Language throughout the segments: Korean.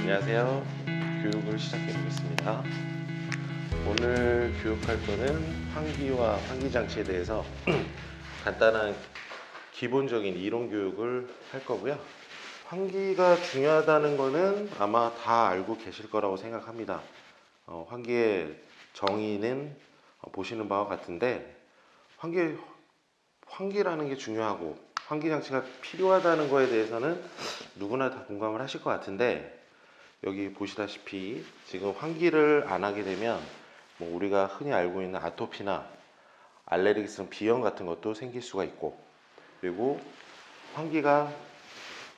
안녕하세요. 교육을 시작해 보겠습니다. 오늘 교육할 거는 환기와 환기 장치에 대해서 간단한 기본적인 이론 교육을 할 거고요. 환기가 중요하다는 거는 아마 다 알고 계실 거라고 생각합니다. 환기의 정의는 보시는 바와 같은데 환기라는 게 중요하고 환기 장치가 필요하다는 거에 대해서는 누구나 다 공감을 하실 것 같은데, 여기 보시다시피 지금 환기를 안 하게 되면 뭐 우리가 흔히 알고 있는 아토피나 알레르기성 비염 같은 것도 생길 수가 있고, 그리고 환기가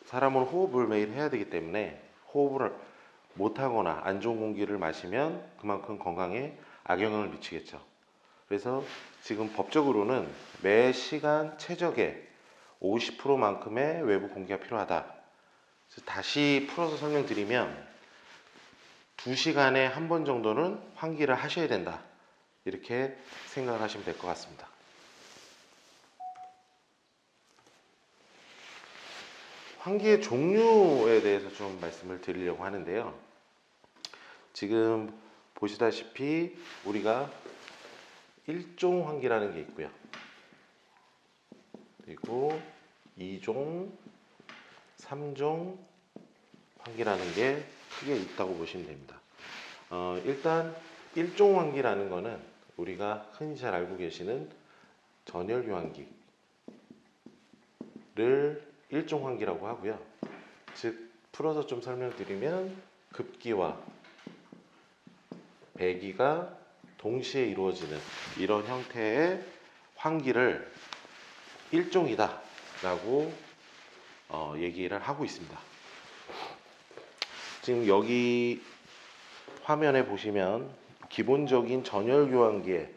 사람은 호흡을 매일 해야 되기 때문에 호흡을 못하거나 안 좋은 공기를 마시면 그만큼 건강에 악영향을 미치겠죠. 그래서 지금 법적으로는 매 시간 최적의 50%만큼의 외부 공기가 필요하다. 다시 풀어서 설명드리면 2시간에 한 번 정도는 환기를 하셔야 된다, 이렇게 생각을 하시면 될 것 같습니다. 환기의 종류에 대해서 좀 말씀을 드리려고 하는데요. 지금 보시다시피 우리가 1종 환기라는 게 있고요. 그리고 2종, 3종 환기라는 게 크게 있다고 보시면 됩니다. 일단 1종 환기라는 거는 우리가 흔히 잘 알고 계시는 전열 교환기를 1종 환기라고 하고요. 즉 풀어서 좀 설명드리면 급기와 배기가 동시에 이루어지는 이런 형태의 환기를 1종이다 라고 얘기를 하고 있습니다. 지금 여기 화면에 보시면 기본적인 전열 교환기의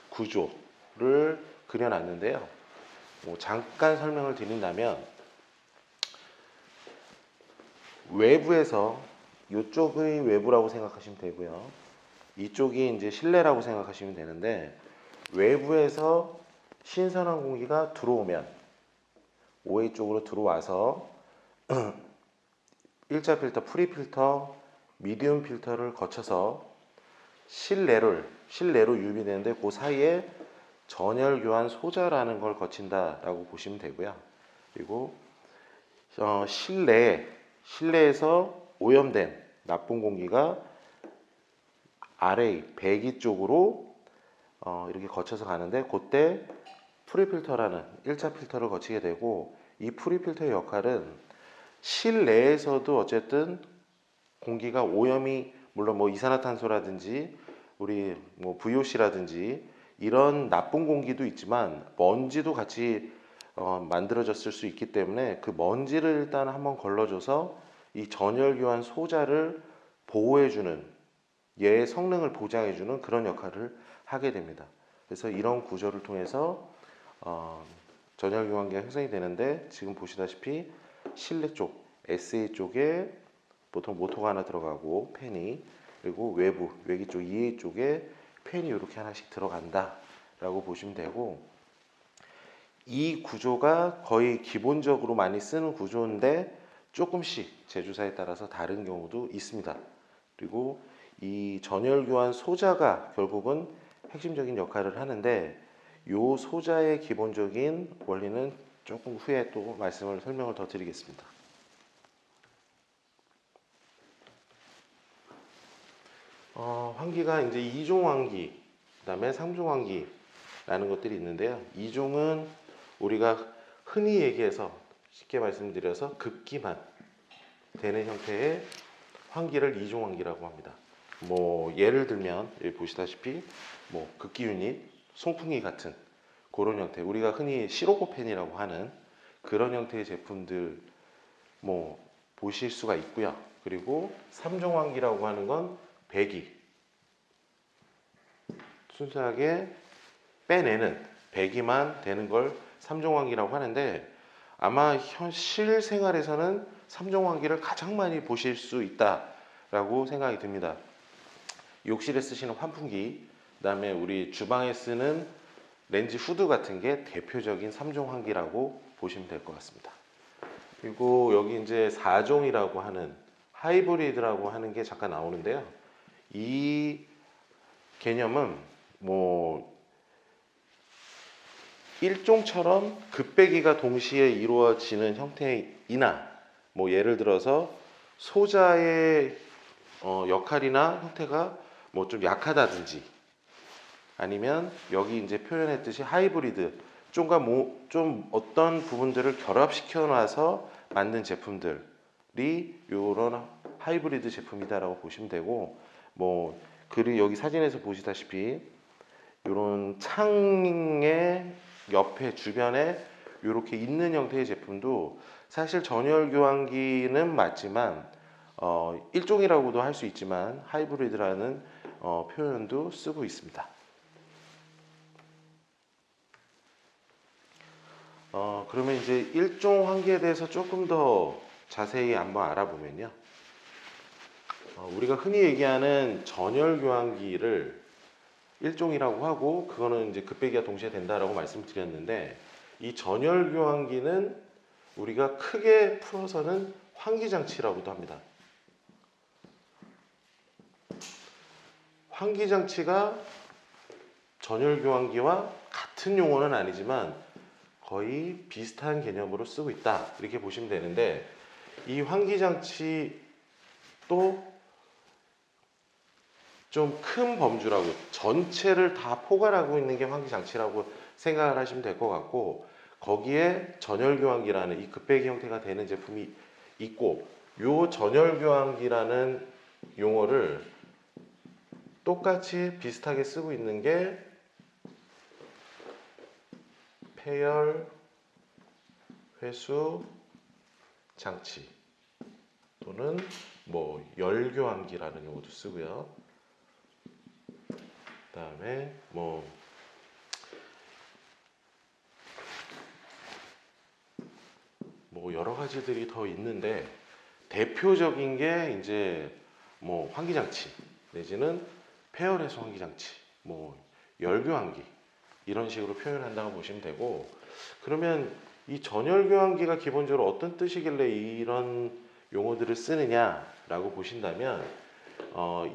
구조를 그려놨는데요. 잠깐 설명을 드린다면, 외부에서 이쪽의 외부라고 생각하시면 되고요. 이쪽이 이제 실내라고 생각하시면 되는데, 외부에서 신선한 공기가 들어오면 OA 쪽으로 들어와서 1차 필터, 프리 필터, 미디움 필터를 거쳐서 실내로 유입되는데, 그 사이에 전열 교환 소자라는 걸 거친다라고 보시면 되고요. 그리고 실내에서 오염된 나쁜 공기가 아래 배기 쪽으로 이렇게 거쳐서 가는데, 그때 프리필터라는 1차 필터를 거치게 되고, 이 프리필터의 역할은 실내에서도 어쨌든 공기가 오염이, 물론 뭐 이산화탄소라든지 우리 뭐 VOC라든지 이런 나쁜 공기도 있지만 먼지도 같이 만들어졌을 수 있기 때문에, 그 먼지를 일단 한번 걸러줘서 이 전열 교환 소자를 보호해주는, 얘의 성능을 보장해주는 그런 역할을 하게 됩니다. 그래서 이런 구조를 통해서 전열 교환기가 형성이 되는데, 지금 보시다시피 실내 쪽 SA 쪽에 보통 모터가 하나 들어가고 팬이, 그리고 외기 쪽 EA 쪽에 팬이 이렇게 하나씩 들어간다 라고 보시면 되고, 이 구조가 거의 기본적으로 많이 쓰는 구조인데 조금씩 제조사에 따라서 다른 경우도 있습니다. 그리고 이 전열 교환 소자가 결국은 핵심적인 역할을 하는데, 이 소자의 기본적인 원리는 조금 후에 또 설명을 더 드리겠습니다. 환기가 이제 2종 환기, 그 다음에 3종 환기라는 것들이 있는데요. 2종은 우리가 흔히 얘기해서 쉽게 말씀드려서 급기만 되는 형태의 환기를 2종 환기라고 합니다. 뭐 예를 들면 여기 보시다시피 뭐 급기 유닛, 송풍기 같은 그런 형태, 우리가 흔히 시로코 팬이라고 하는 그런 형태의 제품들 뭐 보실 수가 있고요. 그리고 3종 환기라고 하는 건 배기, 순수하게 빼내는 배기만 되는 걸 3종 환기라고 하는데, 아마 실생활에서는 3종 환기를 가장 많이 보실 수 있다라고 생각이 듭니다. 욕실에 쓰시는 환풍기, 그 다음에 우리 주방에 쓰는 렌즈 후드 같은 게 대표적인 3종 환기라고 보시면 될 것 같습니다. 그리고 여기 이제 4종이라고 하는 하이브리드라고 하는 게 잠깐 나오는데요. 이 개념은 뭐 일종처럼 급배기가 동시에 이루어지는 형태이나 뭐 예를 들어서 소자의 역할이나 형태가 뭐 좀 약하다든지 아니면 여기 이제 표현했듯이 하이브리드 좀 어떤 부분들을 결합시켜 놔서 만든 제품들이 이런 하이브리드 제품이다라고 보시면 되고 뭐 그리고 여기 사진에서 보시다시피 이런 창의 옆에 주변에 이렇게 있는 형태의 제품도 사실 전열 교환기는 맞지만 일종이라고도 할 수 있지만 하이브리드라는 표현도 쓰고 있습니다. 그러면 이제 일종 환기에 대해서 조금 더 자세히 한번 알아보면요. 우리가 흔히 얘기하는 전열 교환기를 일종이라고 하고 그거는 이제 급배기가 동시에 된다라고 말씀드렸는데 이 전열 교환기는 우리가 크게 풀어서는 환기 장치라고도 합니다. 환기 장치가 전열 교환기와 같은 용어는 아니지만 거의 비슷한 개념으로 쓰고 있다 이렇게 보시면 되는데 이 환기 장치도 좀 큰 범주라고 전체를 다 포괄하고 있는 게 환기 장치라고 생각을 하시면 될 것 같고 거기에 전열 교환기라는 이 급배기 형태가 되는 제품이 있고 요 전열 교환기라는 용어를 똑같이 비슷하게 쓰고 있는 게 폐열 회수 장치 또는 뭐 열교환기라는 용어도 쓰고요. 그다음에 뭐 여러 가지들이 더 있는데 대표적인 게 이제 뭐 환기장치 내지는 폐열 회수 환기장치, 뭐 열교환기 이런 식으로 표현한다고 보시면 되고 그러면 이 전열 교환기가 기본적으로 어떤 뜻이길래 이런 용어들을 쓰느냐라고 보신다면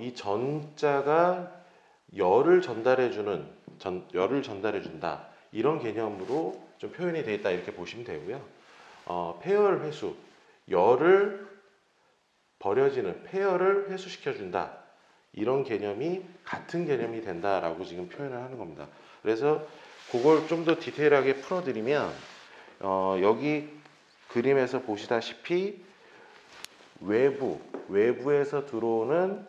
이 전자가 열을 열을 전달해 준다 이런 개념으로 좀 표현이 되어 있다 이렇게 보시면 되고요. 폐열 회수 열을 버려지는 폐열을 회수시켜 준다 이런 개념이 같은 개념이 된다라고 지금 표현을 하는 겁니다. 그래서 그걸 좀 더 디테일하게 풀어드리면 여기 그림에서 보시다시피 외부에서 들어오는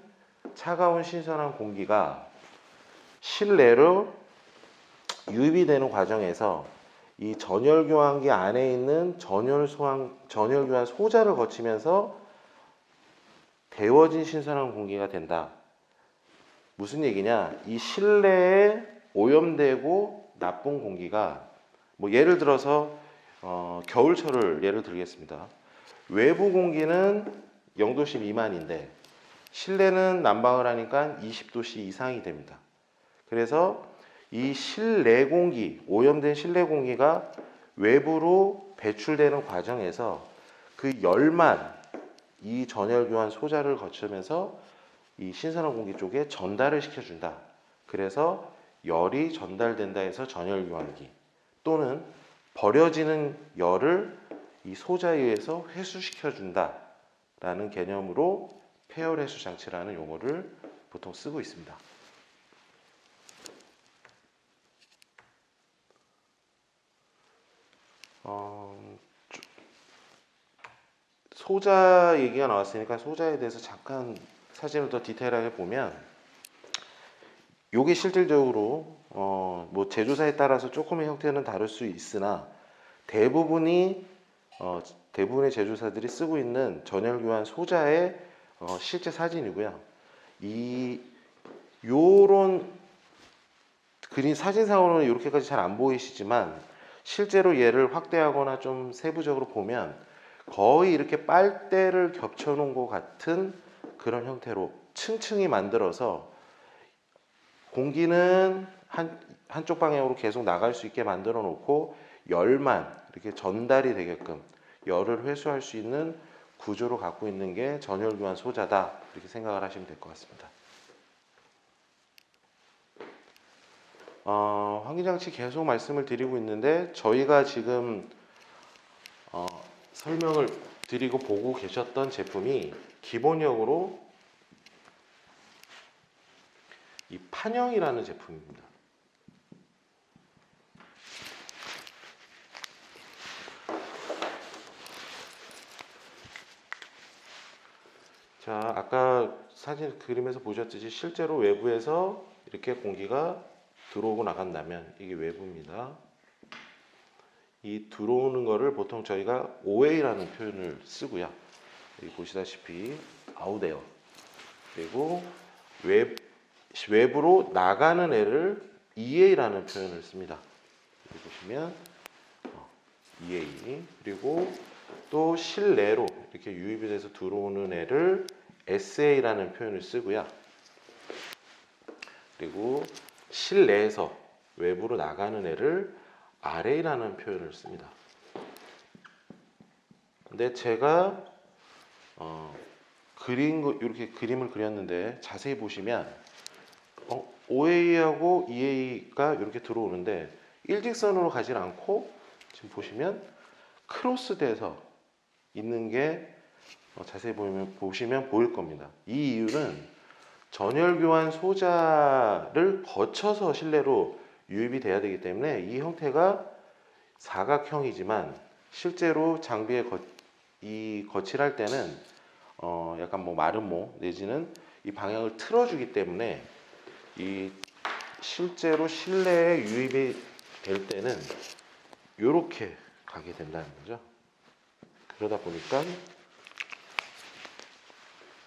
차가운 신선한 공기가 실내로 유입이 되는 과정에서 이 전열 교환기 안에 있는 전열 교환 소자를 거치면서 데워진 신선한 공기가 된다. 무슨 얘기냐? 이 실내에 오염되고 나쁜 공기가 뭐 예를 들어서 겨울철을 예를 들겠습니다. 외부 공기는 0도씨 미만인데 실내는 난방을 하니까 20도씨 이상이 됩니다. 그래서 이 실내 공기, 오염된 실내 공기가 외부로 배출되는 과정에서 그 열만 이 전열 교환 소자를 거치면서 이 신선한 공기 쪽에 전달을 시켜준다. 그래서 열이 전달된다 해서 전열 교환기 또는 버려지는 열을 이 소자에 의해서 회수시켜준다 라는 개념으로 폐열 회수 장치라는 용어를 보통 쓰고 있습니다. 소자 얘기가 나왔으니까 소자에 대해서 잠깐 사진을 더 디테일하게 보면 이게 실질적으로 뭐 제조사에 따라서 조금의 형태는 다를 수 있으나 대부분의 제조사들이 쓰고 있는 전열 교환 소자의 실제 사진이고요. 요런 그림 사진상으로는 이렇게까지 잘 안 보이시지만 실제로 얘를 확대하거나 좀 세부적으로 보면 거의 이렇게 빨대를 겹쳐 놓은 것 같은 그런 형태로 층층이 만들어서 공기는 한쪽 방향으로 계속 나갈 수 있게 만들어 놓고 열만 이렇게 전달이 되게끔 열을 회수할 수 있는 구조로 갖고 있는 게 전열교환 소자다, 이렇게 생각을 하시면 될 것 같습니다. 환기장치 계속 말씀을 드리고 있는데, 저희가 지금 설명을 드리고 보고 계셨던 제품이 기본적으로 이 판형이라는 제품입니다. 자, 아까 사진 그림에서 보셨듯이 실제로 외부에서 이렇게 공기가 들어오고 나간다면 이게 외부입니다. 이 들어오는 거를 보통 저희가 OA라는 표현을 쓰고요. 여기 보시다시피 아웃에어, 그리고 외부로 나가는 애를 EA라는 표현을 씁니다. 여기 보시면 EA, 그리고 또 실내로 이렇게 유입이 돼서 들어오는 애를 SA라는 표현을 쓰고요. 그리고 실내에서 외부로 나가는 애를 RA라는 표현을 씁니다. 근데 제가 이렇게 그림을 그렸는데 자세히 보시면 OA하고 EA가 이렇게 들어오는데 일직선으로 가지 않고 지금 보시면 크로스돼서 있는 게 자세히 보시면 보일 겁니다. 이 이유는 전열교환 소자를 거쳐서 실내로 유입이 돼야 되기 때문에 이 형태가 사각형이지만 실제로 장비에 거칠할 때는 약간 마름모 내지는 이 방향을 틀어주기 때문에 이 실제로 실내에 유입이 될 때는 이렇게 가게 된다는 거죠. 그러다 보니까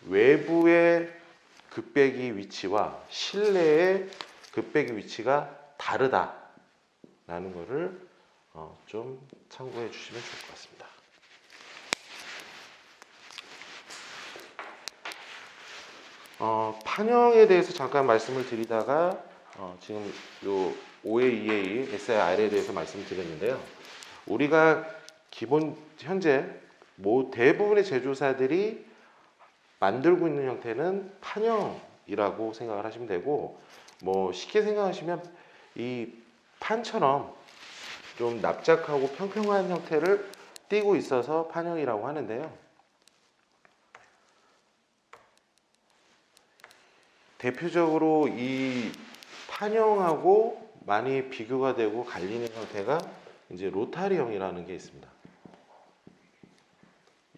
외부의 급배기 위치와 실내의 급배기 위치가 다르다라는 것을 좀 참고해 주시면 좋을 것 같습니다. 판형에 대해서 잠깐 말씀을 드리다가 지금 요 OA, SIR에 대해서 말씀드렸는데요. 우리가 현재 대부분의 제조사들이 만들고 있는 형태는 판형이라고 생각을 하시면 되고, 쉽게 생각하시면 이 판처럼 좀 납작하고 평평한 형태를 띠고 있어서 판형이라고 하는데요. 대표적으로 이 판형하고 많이 비교가 되고 갈리는 형태가 이제 로타리형이라는 게 있습니다.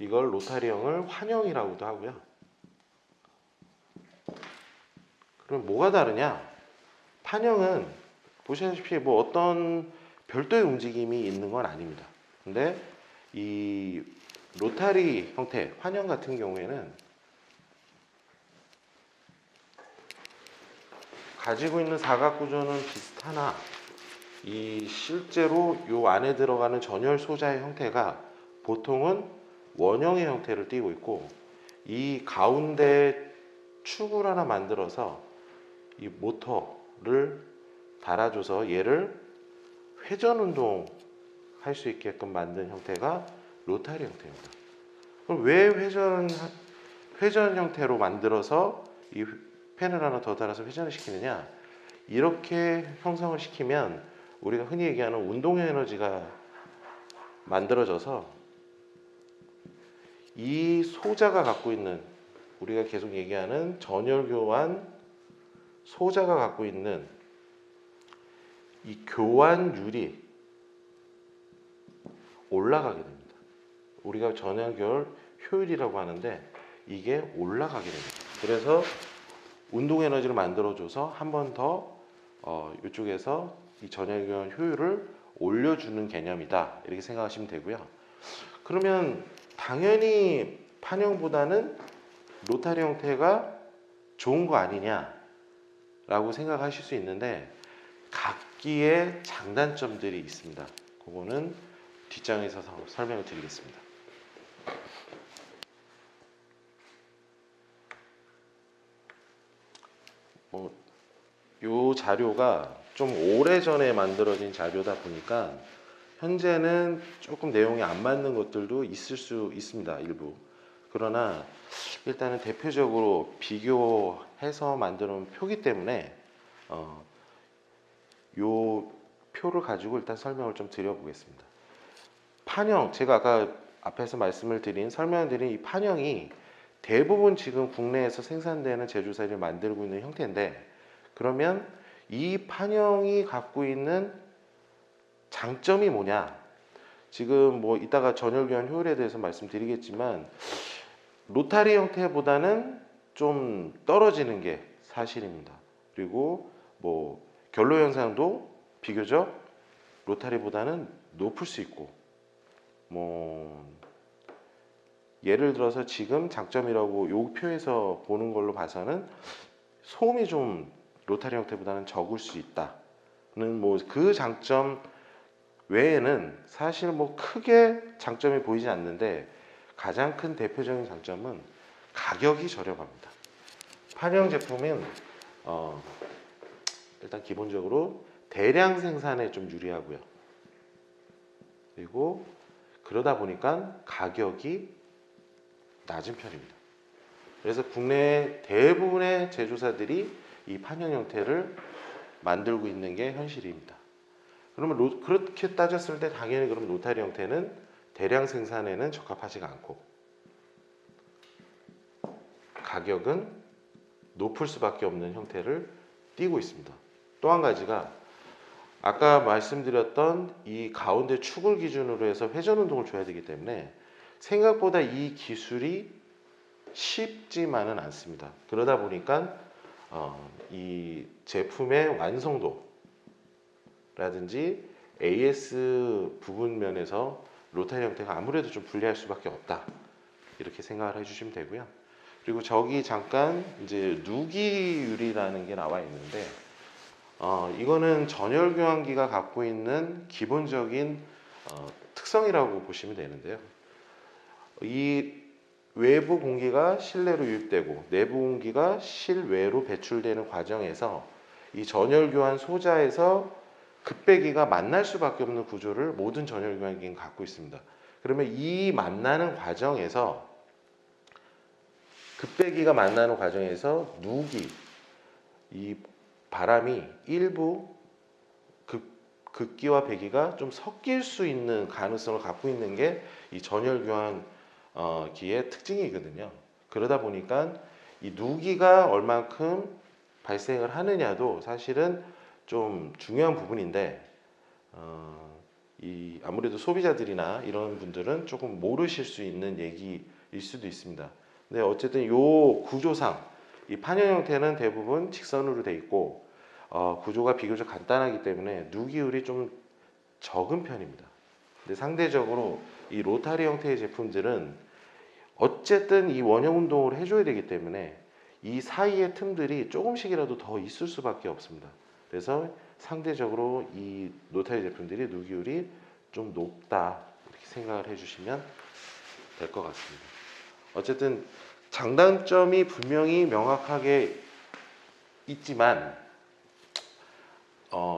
이걸 로타리형을 환형이라고도 하고요. 그럼 뭐가 다르냐? 판형은 보시다시피 어떤 별도의 움직임이 있는 건 아닙니다. 근데 이 로타리 형태, 환형 같은 경우에는 가지고 있는 사각 구조는 비슷하나 이 실제로 요 안에 들어가는 전열 소자의 형태가 보통은 원형의 형태를 띠고 있고, 이 가운데 축을 하나 만들어서 이 모터를 달아줘서 얘를 회전 운동 할 수 있게끔 만든 형태가 로타리 형태입니다. 그럼 왜 회전 형태로 만들어서 이 펜을 하나 더 달아서 회전을 시키느냐? 이렇게 형성을 시키면 우리가 흔히 얘기하는 운동의 에너지가 만들어져서 이 소자가 갖고 있는, 우리가 계속 얘기하는 전열교환 소자가 갖고 있는 이 교환율이 올라가게 됩니다. 우리가 전열교환 효율이라고 하는데 이게 올라가게 됩니다. 그래서 운동 에너지를 만들어줘서 한 번 더 이쪽에서 이 전열교환 효율을 올려주는 개념이다, 이렇게 생각하시면 되고요. 그러면 당연히 판형보다는 로타리 형태가 좋은 거 아니냐라고 생각하실 수 있는데 각기의 장단점들이 있습니다. 그거는 뒷장에서 설명을 드리겠습니다. 이 자료가 좀 오래전에 만들어진 자료다 보니까 현재는 조금 내용이 안 맞는 것들도 있을 수 있습니다. 일부. 그러나 일단은 대표적으로 비교해서 만들어 놓은 표기 때문에 요 표를 가지고 일단 설명을 좀 드려보겠습니다. 판형, 제가 아까 앞에서 말씀을 드린 설명드린 이 판형이 대부분 지금 국내에서 생산되는 제조사를 만들고 있는 형태인데, 그러면 이 판형이 갖고 있는 장점이 뭐냐? 지금 뭐 이따가 전열교환 효율에 대해서 말씀드리겠지만 로타리 형태보다는 좀 떨어지는 게 사실입니다. 그리고 뭐 결로 현상도 비교적 로타리보다는 높을 수 있고, 뭐 예를 들어서 지금 장점이라고 요 표에서 보는 걸로 봐서는 소음이 좀 로타리 형태보다는 적을 수 있다는 뭐 그 장점 외에는 사실 뭐 크게 장점이 보이지 않는데, 가장 큰 대표적인 장점은 가격이 저렴합니다. 판형 제품은 일단 기본적으로 대량 생산에 좀 유리하고요. 그리고 그러다 보니까 가격이 낮은 편입니다. 그래서 국내 대부분의 제조사들이 이 판형 형태를 만들고 있는 게 현실입니다. 그러면 그렇게 따졌을 때 당연히 그럼 로타리 형태는 대량 생산에는 적합하지가 않고 가격은 높을 수밖에 없는 형태를 띠고 있습니다. 또 한 가지가 아까 말씀드렸던 이 가운데 축을 기준으로 해서 회전 운동을 줘야 되기 때문에 생각보다 이 기술이 쉽지만은 않습니다. 그러다 보니까 이 제품의 완성도라든지 AS 부분 면에서 로타리 형태가 아무래도 좀 불리할 수밖에 없다, 이렇게 생각을 해주시면 되고요. 그리고 저기 잠깐 이제 누기율이라는 게 나와 있는데 이거는 전열 교환기가 갖고 있는 기본적인 특성이라고 보시면 되는데요. 이 외부 공기가 실내로 유입되고 내부 공기가 실외로 배출되는 과정에서 이 전열 교환 소자에서 급배기가 만날 수밖에 없는 구조를 모든 전열 교환기는 갖고 있습니다. 그러면 이 만나는 과정에서 급배기가 만나는 과정에서 누기, 이 바람이 일부 급기와 배기가 좀 섞일 수 있는 가능성을 갖고 있는 게 이 전열 교환 기의 특징이거든요. 그러다 보니까 이 누기가 얼만큼 발생을 하느냐도 사실은 좀 중요한 부분인데 이 아무래도 소비자들이나 이런 분들은 조금 모르실 수 있는 얘기일 수도 있습니다. 근데 어쨌든 요 구조상 이 판형 형태는 대부분 직선으로 돼 있고 구조가 비교적 간단하기 때문에 누기율이 좀 적은 편입니다. 근데 상대적으로 이 로타리 형태의 제품들은 어쨌든 이 원형 운동을 해줘야 되기 때문에 이 사이의 틈들이 조금씩이라도 더 있을 수밖에 없습니다. 그래서 상대적으로 이 로타리 제품들이 누기율이 좀 높다, 이렇게 생각을 해주시면 될 것 같습니다. 어쨌든 장단점이 분명히 명확하게 있지만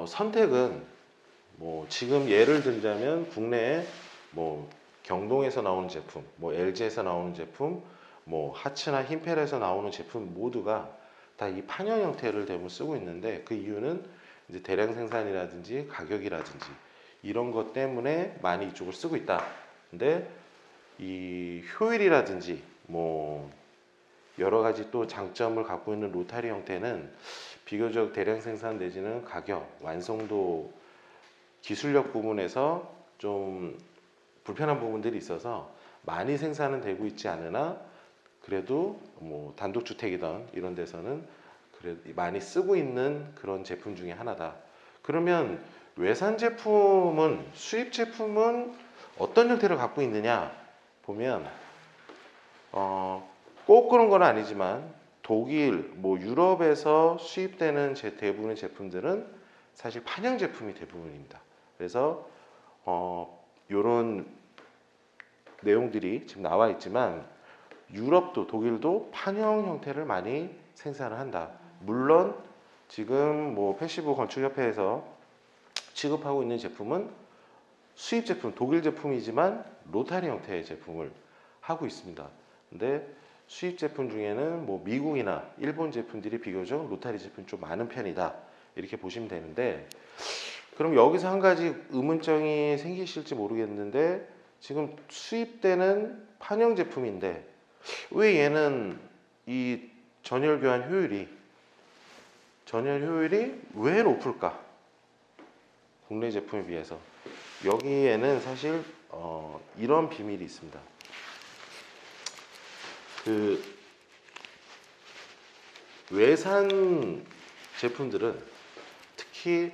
선택은 뭐 지금 예를 들자면 국내에 뭐 경동에서 나오는 제품, 뭐 LG에서 나오는 제품, 뭐 하츠나 힌펠에서 나오는 제품 모두가 다 이 판형 형태를 대부분 쓰고 있는데, 그 이유는 이제 대량 생산이라든지 가격이라든지 이런 것 때문에 많이 이쪽을 쓰고 있다. 근데 이 효율이라든지 뭐 여러 가지 또 장점을 갖고 있는 로타리 형태는 비교적 대량 생산 내지는 가격, 완성도, 기술력 부분에서 좀 불편한 부분들이 있어서 많이 생산은 되고 있지 않으나 그래도 뭐 단독주택이던 이런 데서는 그래도 많이 쓰고 있는 그런 제품 중에 하나다. 그러면 외산 제품은, 수입 제품은 어떤 형태를 갖고 있느냐 보면 꼭 그런 건 아니지만 독일, 뭐 유럽에서 수입되는 대부분의 제품들은 사실 판형 제품이 대부분입니다. 그래서 이런 내용들이 지금 나와 있지만 유럽도 독일도 판형 형태를 많이 생산을 한다. 물론 지금 뭐 패시브 건축협회에서 취급하고 있는 제품은 수입 제품, 독일 제품이지만 로타리 형태의 제품을 하고 있습니다. 근데 수입 제품 중에는 뭐 미국이나 일본 제품들이 비교적 로타리 제품이 좀 많은 편이다. 이렇게 보시면 되는데, 그럼 여기서 한 가지 의문점이 생기실지 모르겠는데, 지금 수입되는 판형 제품인데 왜 얘는 이 전열 교환 효율이 왜 높을까? 국내 제품에 비해서. 여기에는 사실 이런 비밀이 있습니다. 그 외산 제품들은, 특히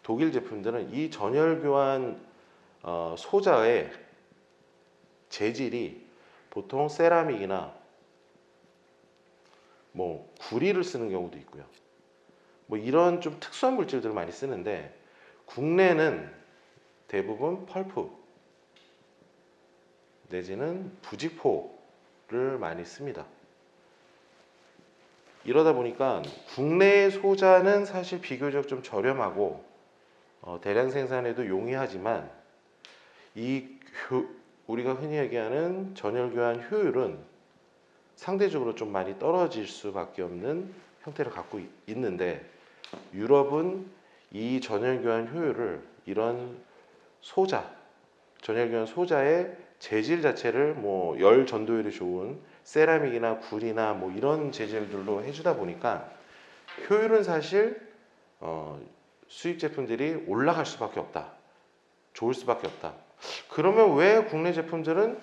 독일 제품들은 이 전열 교환 소자의 재질이 보통 세라믹이나 뭐 구리를 쓰는 경우도 있고요. 뭐 이런 좀 특수한 물질들을 많이 쓰는데, 국내는 대부분 펄프 내지는 부직포를 많이 씁니다. 이러다 보니까 국내 소자는 사실 비교적 좀 저렴하고 대량 생산에도 용이하지만, 우리가 흔히 얘기하는 전열 교환 효율은 상대적으로 좀 많이 떨어질 수밖에 없는 형태를 갖고 있는데, 유럽은 이 전열 교환 효율을 이런 전열 교환 소자의 재질 자체를 뭐 열 전도율이 좋은 세라믹이나 구리나 뭐 이런 재질들로 해주다 보니까 효율은 사실 수입 제품들이 올라갈 수밖에 없다. 좋을 수밖에 없다. 그러면 왜 국내 제품들은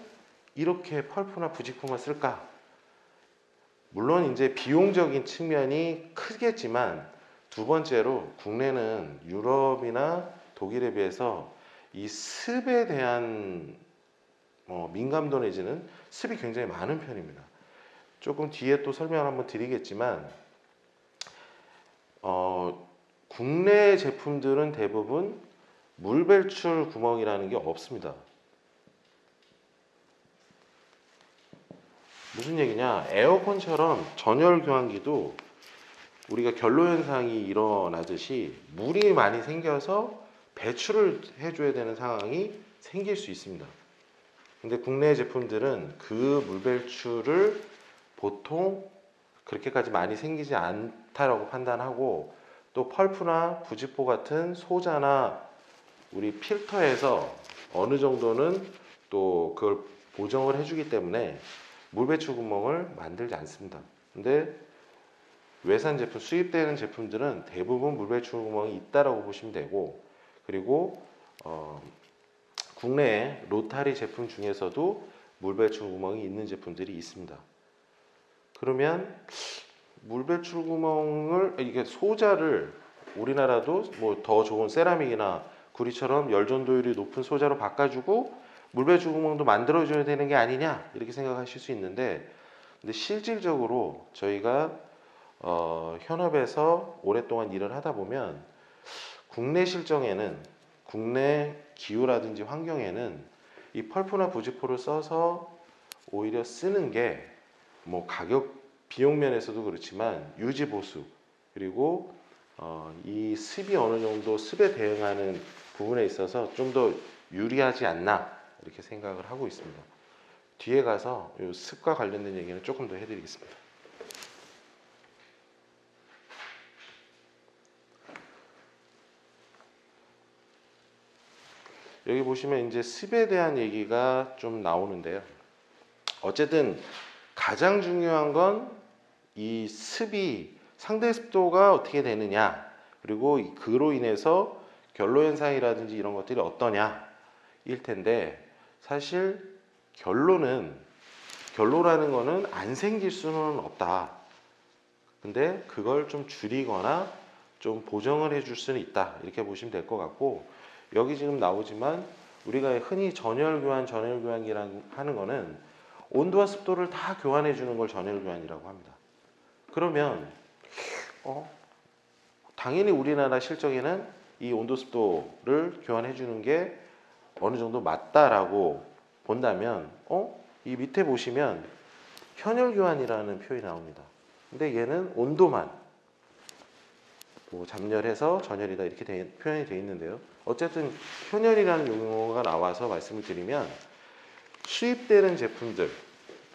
이렇게 펄프나 부직포만 쓸까? 물론 이제 비용적인 측면이 크겠지만, 두 번째로 국내는 유럽이나 독일에 비해서 이 습에 대한 민감도 내지는 습이 굉장히 많은 편입니다. 조금 뒤에 또 설명을 한번 드리겠지만, 국내 제품들은 대부분 물 배출 구멍이라는 게 없습니다. 무슨 얘기냐? 에어컨처럼 전열 교환기도 우리가 결로 현상이 일어나듯이 물이 많이 생겨서 배출을 해줘야 되는 상황이 생길 수 있습니다. 근데 국내 제품들은 그 물 배출을 보통 그렇게까지 많이 생기지 않다라고 판단하고, 또 펄프나 부직포 같은 소자나 우리 필터에서 어느 정도는 또 그걸 보정을 해주기 때문에 물 배출 구멍을 만들지 않습니다. 근데 외산 제품, 수입되는 제품들은 대부분 물 배출 구멍이 있다라고 보시면 되고, 그리고 국내에 로타리 제품 중에서도 물 배출 구멍이 있는 제품들이 있습니다. 그러면 물 배출 구멍을, 이게 소자를 우리나라도 뭐 더 좋은 세라믹이나 구리처럼 열 전도율이 높은 소자로 바꿔주고 물 배출 구멍도 만들어줘야 되는 게 아니냐, 이렇게 생각하실 수 있는데, 근데 실질적으로 저희가 현업에서 오랫동안 일을 하다 보면 국내 실정에는, 국내 기후라든지 환경에는 이 펄프나 부직포를 써서 오히려 쓰는 게 뭐 가격 비용 면에서도 그렇지만 유지 보수, 그리고 이 습이 어느 정도 습에 대응하는 부분에 있어서 좀 더 유리하지 않나, 이렇게 생각을 하고 있습니다. 뒤에 가서 이 습과 관련된 얘기는 조금 더 해드리겠습니다. 여기 보시면 이제 습에 대한 얘기가 좀 나오는데요. 어쨌든 가장 중요한 건 이 습이, 상대 습도가 어떻게 되느냐, 그리고 그로 인해서 결로 현상이라든지 이런 것들이 어떠냐 일 텐데, 사실 결로라는 거는 안 생길 수는 없다. 근데 그걸 좀 줄이거나 좀 보정을 해줄 수는 있다, 이렇게 보시면 될 것 같고, 여기 지금 나오지만 우리가 흔히 전열 교환기라고 하는 거는 온도와 습도를 다 교환해 주는 걸 전열 교환이라고 합니다. 그러면 당연히 우리나라 실정에는 이 온도 습도를 교환해 주는 게 어느 정도 맞다라고 본다면, 이 밑에 보시면 현열 교환이라는 표현이 나옵니다. 근데 얘는 온도만 뭐 잠열해서 전열이다 이렇게 표현이 되어 있는데요. 어쨌든 현열이라는 용어가 나와서 말씀을 드리면 수입되는 제품들,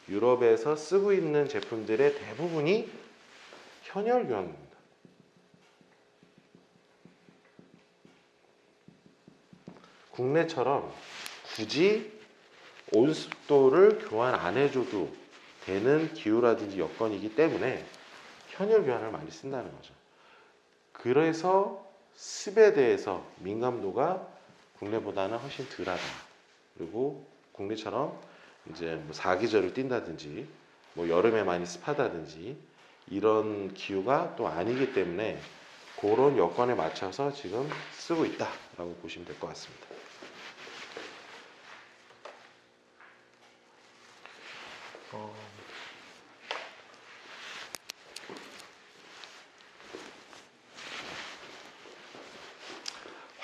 유럽에서 쓰고 있는 제품들의 대부분이 현열 교환기입니다. 국내처럼 굳이 온습도를 교환 안 해줘도 되는 기후라든지 여건이기 때문에 현열 교환을 많이 쓴다는 거죠. 그래서 습에 대해서 민감도가 국내보다는 훨씬 덜하다. 그리고 국내처럼 이제 뭐 사계절을 띈다든지 뭐 여름에 많이 습하다든지 이런 기후가 또 아니기 때문에 그런 여건에 맞춰서 지금 쓰고 있다라고 보시면 될 것 같습니다.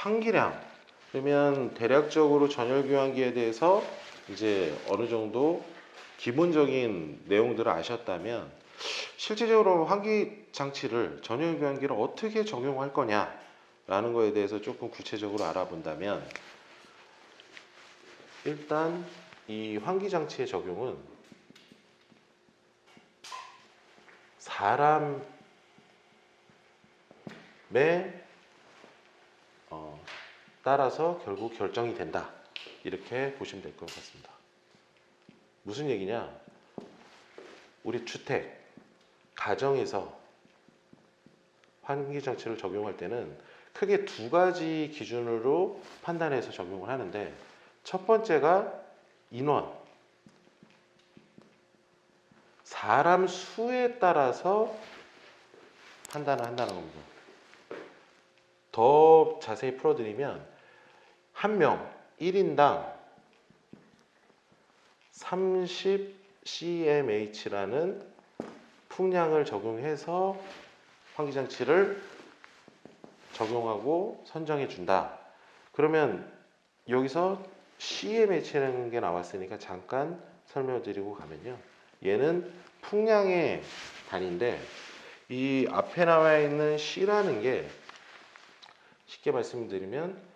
환기량 그러면 대략적으로 전열 교환기에 대해서 이제 어느 정도 기본적인 내용들을 아셨다면 실질적으로 환기 장치를 전열 교환기를 어떻게 적용할 거냐라는 거에 대해서 조금 구체적으로 알아본다면 일단 이 환기 장치의 적용은 사람의 따라서 결국 결정이 된다. 이렇게 보시면 될 것 같습니다. 무슨 얘기냐? 우리 주택, 가정에서 환기 장치를 적용할 때는 크게 두 가지 기준으로 판단해서 적용을 하는데 첫 번째가 인원, 사람 수에 따라서 판단을 한다는 겁니다. 더 자세히 풀어드리면 한 명 1인당 30cmh라는 풍량을 적용해서 환기장치를 적용하고 선정해 준다. 그러면 여기서 CMH라는 게 나왔으니까 잠깐 설명드리고 가면요. 얘는 풍량의 단위인데 이 앞에 나와 있는 C라는 게 쉽게 말씀드리면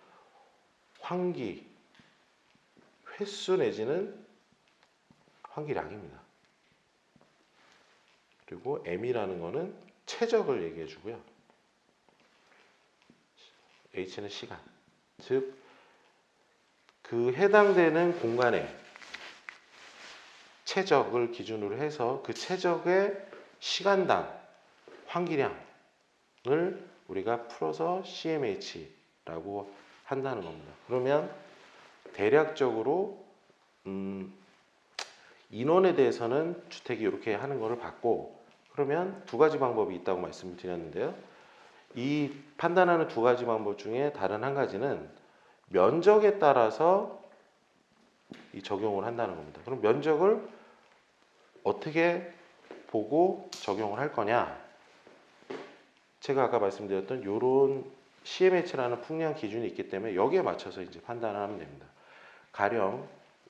환기 횟수 내지는 환기량입니다. 그리고 M이라는 거는 최적을 얘기해 주고요. H는 시간. 즉, 그 해당되는 공간의 최적을 기준으로 해서 그 최적의 시간당 환기량을 우리가 풀어서 CMH라고 한다는 겁니다. 그러면 대략적으로 인원에 대해서는 주택이 이렇게 하는 것을 봤고 그러면 두 가지 방법이 있다고 말씀을 드렸는데요. 이 판단하는 두 가지 방법 중에 다른 한 가지는 면적에 따라서 이 적용을 한다는 겁니다. 그럼 면적을 어떻게 보고 적용을 할 거냐? 제가 아까 말씀드렸던 이런 CMH라는 풍량 기준이 있기 때문에 여기에 맞춰서 이제 판단을 하면 됩니다. 가령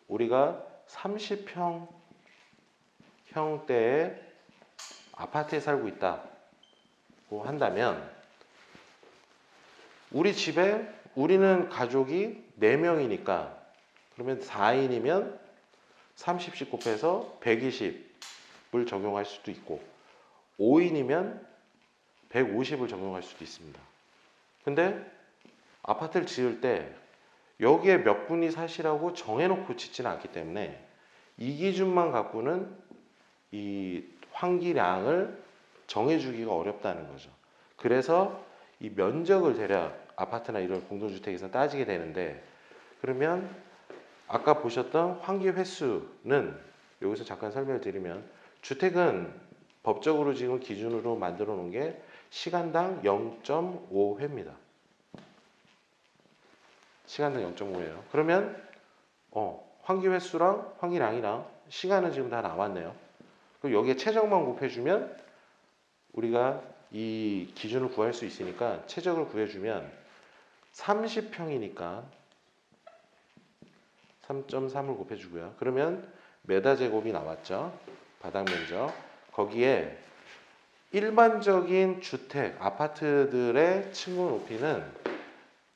우리가 30평형대의 아파트에 살고 있다고 한다면 우리 집에 우리는 가족이 4명이니까 그러면 4인이면 30씩 곱해서 120을 적용할 수도 있고 5인이면 150을 적용할 수도 있습니다. 근데 아파트를 지을 때 여기에 몇 분이 사시라고 정해놓고 짓지는 않기 때문에 이 기준만 갖고는 이 환기량을 정해주기가 어렵다는 거죠. 그래서 이 면적을 대략 아파트나 이런 공동주택에서 따지게 되는데 그러면 아까 보셨던 환기 횟수는 여기서 잠깐 설명을 드리면 주택은 법적으로 지금 기준으로 만들어 놓은 게 시간당 0.5회입니다. 시간당 0.5회예요. 그러면 환기 횟수랑 환기량이랑 시간은 지금 다 나왔네요. 그리고 여기에 최적만 곱해주면 우리가 이 기준을 구할 수 있으니까 최적을 구해주면 30평이니까 3.3을 곱해주고요. 그러면 메다 제곱이 나왔죠. 바닥 면적. 거기에 일반적인 주택, 아파트들의 층고 높이는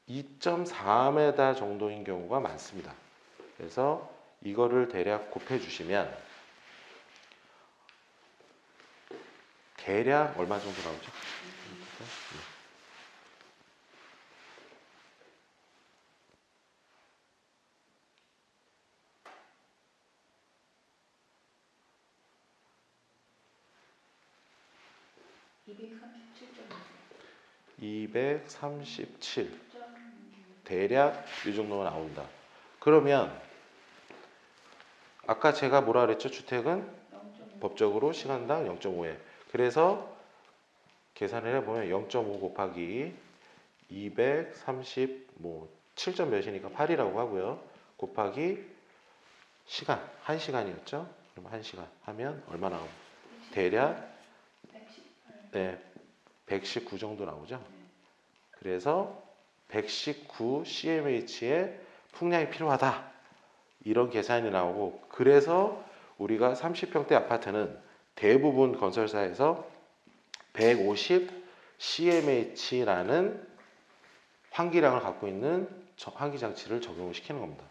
2.4m 정도인 경우가 많습니다. 그래서 이거를 대략 곱해 주시면 대략 얼마 정도 나오죠? 237. 대략 이 정도가 나온다. 그러면 아까 제가 뭐라 그랬죠? 주택은 법적으로 시간당 0.5회. 그래서 계산을 해보면 0.5 곱하기 230, 뭐 7점 몇이니까 8이라고 하고요. 곱하기 시간, 1시간이었죠? 그럼 1시간 하면 얼마 나오고? 대략 네, 119 정도 나오죠? 그래서 119 CMH의 풍량이 필요하다. 이런 계산이 나오고, 그래서 우리가 30평대 아파트는 대부분 건설사에서 150 CMH라는 환기량을 갖고 있는 환기 장치를 적용을 시키는 겁니다.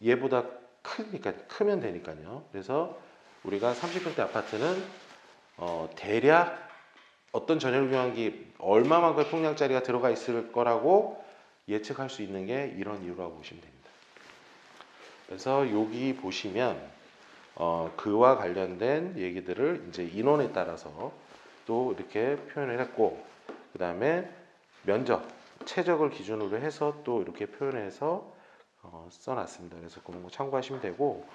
얘보다 크면 되니까요. 그래서 우리가 30평대 아파트는 대략 어떤 전열 교환기 얼마만큼의 풍량짜리가 들어가 있을 거라고 예측할 수 있는 게 이런 이유라고 보시면 됩니다. 그래서 여기 보시면 그와 관련된 얘기들을 이제 인원에 따라서 또 이렇게 표현을 했고, 그 다음에 면적, 최적을 기준으로 해서 또 이렇게 표현해서 써놨습니다. 그래서 그런 거 참고하시면 되고,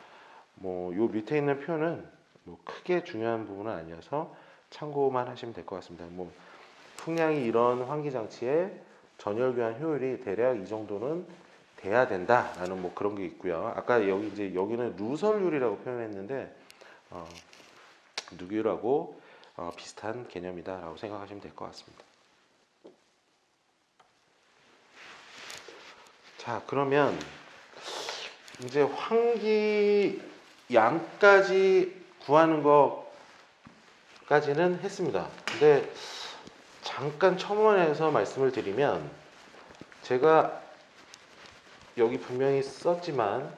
뭐 요 밑에 있는 표는 뭐 크게 중요한 부분은 아니어서 참고만 하시면 될 것 같습니다. 뭐 풍량이 이런 환기 장치의 전열 교환 효율이 대략 이 정도는 돼야 된다라는 뭐 그런 게 있고요. 아까 여기는 누설율이라고 표현했는데 누유라고 비슷한 개념이다라고 생각하시면 될 것 같습니다. 자, 그러면 이제 환기 양까지 구하는 것까지는 했습니다. 근데 잠깐 첨언해서 말씀을 드리면, 제가 여기 분명히 썼지만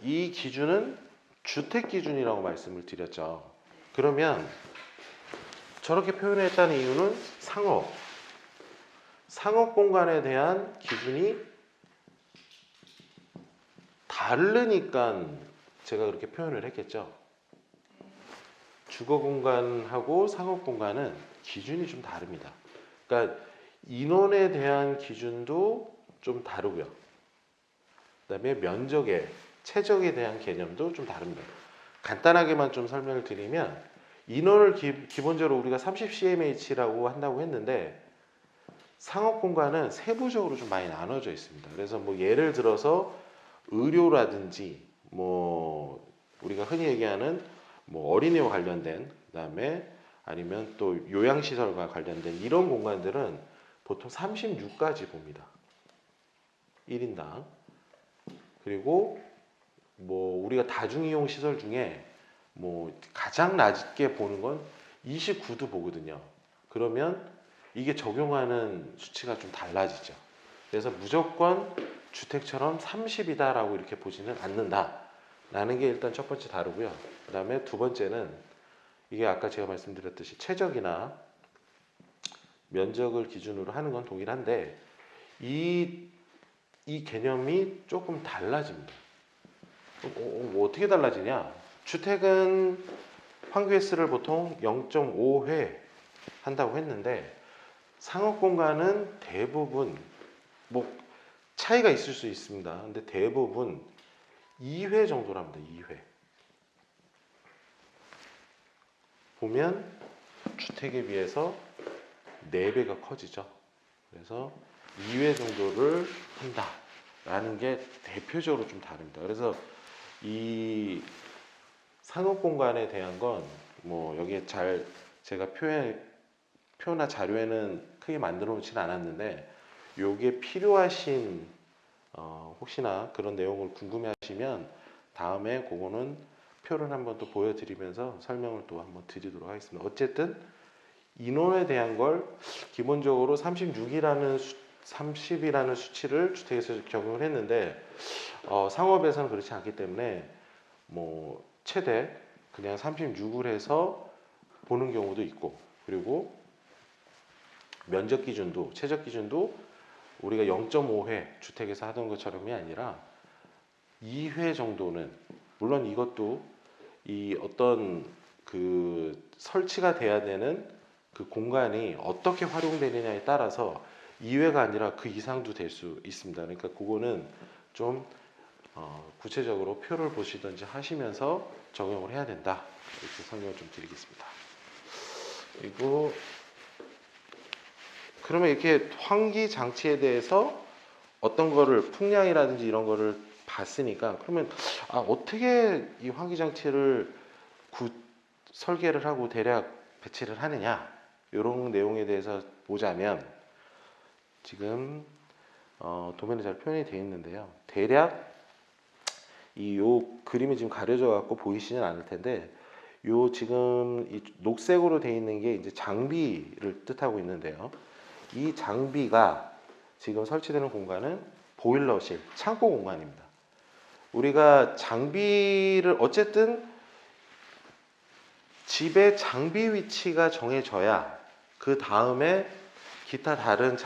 이 기준은 주택 기준이라고 말씀을 드렸죠. 그러면 저렇게 표현했다는 이유는 상업 공간에 대한 기준이 다르니까 제가 그렇게 표현을 했겠죠. 주거 공간하고 상업 공간은 기준이 좀 다릅니다. 그러니까 인원에 대한 기준도 좀 다르고요. 그다음에 면적의 최적에 대한 개념도 좀 다릅니다. 간단하게만 좀 설명을 드리면, 인원을 기본적으로 우리가 30cmh라고 한다고 했는데 상업 공간은 세부적으로 좀 많이 나눠져 있습니다. 그래서 뭐 예를 들어서 의료라든지 뭐 우리가 흔히 얘기하는 뭐 어린이와 관련된, 그다음에 아니면 또 요양시설과 관련된 이런 공간들은 보통 36까지 봅니다. 1인당. 그리고 뭐 우리가 다중이용 시설 중에 뭐 가장 낮게 보는 건 29도 보거든요. 그러면 이게 적용하는 수치가 좀 달라지죠. 그래서 무조건 주택처럼 30이다라고 이렇게 보지는 않는다라는 게 일단 첫 번째 다르고요. 그 다음에 두 번째는 이게 아까 제가 말씀드렸듯이 최적이나 면적을 기준으로 하는 건 동일한데 이 개념이 조금 달라집니다. 뭐 어떻게 달라지냐? 주택은 환기 횟수를 보통 0.5회 한다고 했는데 상업 공간은 대부분 뭐 차이가 있을 수 있습니다. 근데 대부분 2회 정도랍니다. 2회. 보면 주택에 비해서 4배가 커지죠. 그래서 2회 정도를 한다라는 게 대표적으로 좀 다릅니다. 그래서 이 상업 공간에 대한 건 뭐 여기에 잘 제가 표나 자료에는 크게 만들어 놓지는 않았는데, 요게 필요하신 혹시나 그런 내용을 궁금해 하시면 다음에 그거는 표를 한번 또 보여드리면서 설명을 또 한번 드리도록 하겠습니다. 어쨌든 인원에 대한 걸 기본적으로 30이라는 수치를 주택에서 적용을 했는데 상업에서는 그렇지 않기 때문에 뭐 최대 그냥 36을 해서 보는 경우도 있고, 그리고 면적 기준도 최적 기준도 우리가 0.5회 주택에서 하던 것처럼이 아니라 2회 정도는, 물론 이것도 이 어떤 그 설치가 돼야 되는 그 공간이 어떻게 활용되느냐에 따라서 2회가 아니라 그 이상도 될 수 있습니다. 그러니까 그거는 좀 구체적으로 표를 보시든지 하시면서 적용을 해야 된다, 이렇게 설명을 좀 드리겠습니다. 그리고 그러면 이렇게 환기 장치에 대해서 어떤 거를 풍량이라든지 이런 거를 봤으니까, 그러면 어떻게 이 환기 장치를 설계를 하고 대략 배치를 하느냐, 이런 내용에 대해서 보자면, 지금 도면에 잘 표현이 되어 있는데요. 대략 요 그림이 지금 가려져 갖고 보이시는 않을 텐데, 요 지금 이 녹색으로 되어 있는 게 이제 장비를 뜻하고 있는데요. 이 장비가 지금 설치되는 공간은 보일러실, 창고 공간입니다. 우리가 장비를 어쨌든 집의 장비 위치가 정해져야 그 다음에 기타 다른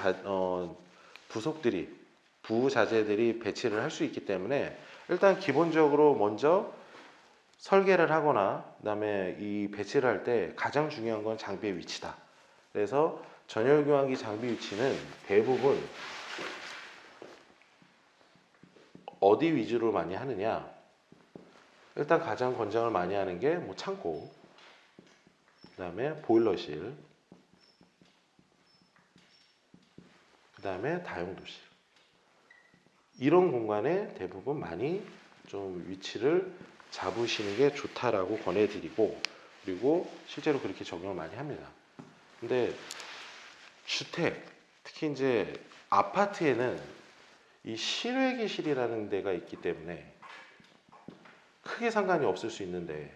부속들이, 부자재들이 배치를 할 수 있기 때문에, 일단 기본적으로 먼저 설계를 하거나 그다음에 이 배치를 할 때 가장 중요한 건 장비의 위치다. 그래서 전열교환기 장비 위치는 대부분 어디 위주로 많이 하느냐, 일단 가장 권장을 많이 하는 게 뭐 창고, 그 다음에 보일러실, 그 다음에 다용도실, 이런 공간에 대부분 많이 좀 위치를 잡으시는 게 좋다라고 권해드리고, 그리고 실제로 그렇게 적용을 많이 합니다. 근데 주택, 특히 이제 아파트에는 이 실외기실이라는 데가 있기 때문에 크게 상관이 없을 수 있는데,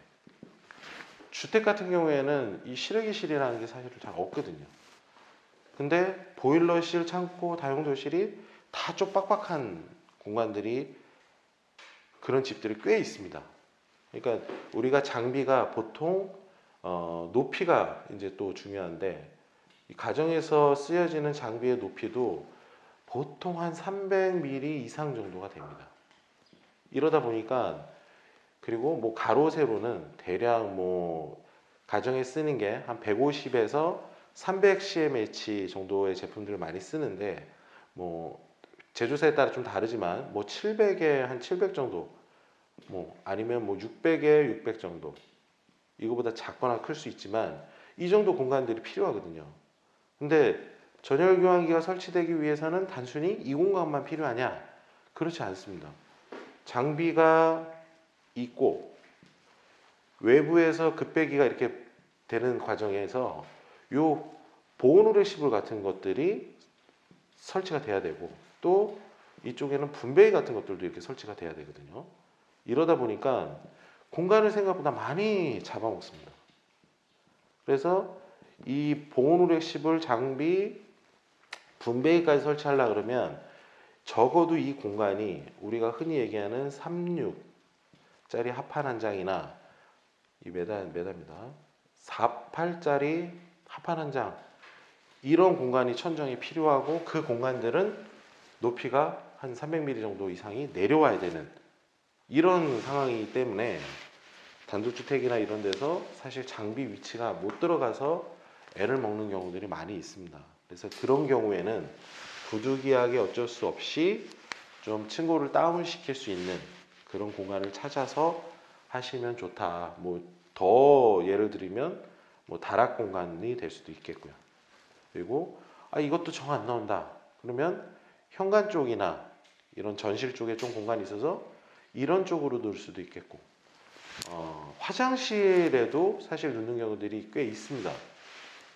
주택 같은 경우에는 이 실외기실이라는 게 사실 잘 없거든요. 근데 보일러실, 창고, 다용도실이 다 좀 빡빡한 공간들이, 그런 집들이 꽤 있습니다. 그러니까 우리가 장비가 보통 높이가 이제 또 중요한데, 이 가정에서 쓰여지는 장비의 높이도 보통 한 300mm 이상 정도가 됩니다. 이러다 보니까, 그리고 뭐 가로 세로는 대략 뭐 가정에 쓰는 게 한 150에서 300cmH 정도의 제품들을 많이 쓰는데, 뭐 제조사에 따라 좀 다르지만 뭐 700에 한 700 정도, 뭐 아니면 뭐 600에 600 정도, 이거보다 작거나 클 수 있지만 이 정도 공간들이 필요하거든요. 근데 전열 교환기가 설치되기 위해서는 단순히 이 공간만 필요하냐? 그렇지 않습니다. 장비가 있고 외부에서 급배기가 이렇게 되는 과정에서 요 보온 레시블 같은 것들이 설치가 돼야 되고, 또 이쪽에는 분배기 같은 것들도 이렇게 설치가 돼야 되거든요. 이러다 보니까 공간을 생각보다 많이 잡아먹습니다. 그래서 이 보온 레시블 장비, 분배기까지 설치하려고 그러면 적어도 이 공간이 우리가 흔히 얘기하는 36짜리 합판 한 장이나, 이 메다입니다. 48짜리 합판 한 장, 이런 공간이 천정이 필요하고, 그 공간들은 높이가 한 300mm 정도 이상이 내려와야 되는 이런 상황이기 때문에, 단독주택이나 이런 데서 사실 장비 위치가 못 들어가서 애를 먹는 경우들이 많이 있습니다. 그래서 그런 경우에는 부득이하게 어쩔 수 없이 좀 층고를 다운을 시킬 수 있는 그런 공간을 찾아서 하시면 좋다. 뭐 더 예를 들면 뭐 다락 공간이 될 수도 있겠고요. 그리고 이것도 정 안 나온다, 그러면 현관 쪽이나 이런 전실 쪽에 좀 공간이 있어서 이런 쪽으로 놓을 수도 있겠고, 화장실에도 사실 놓는 경우들이 꽤 있습니다.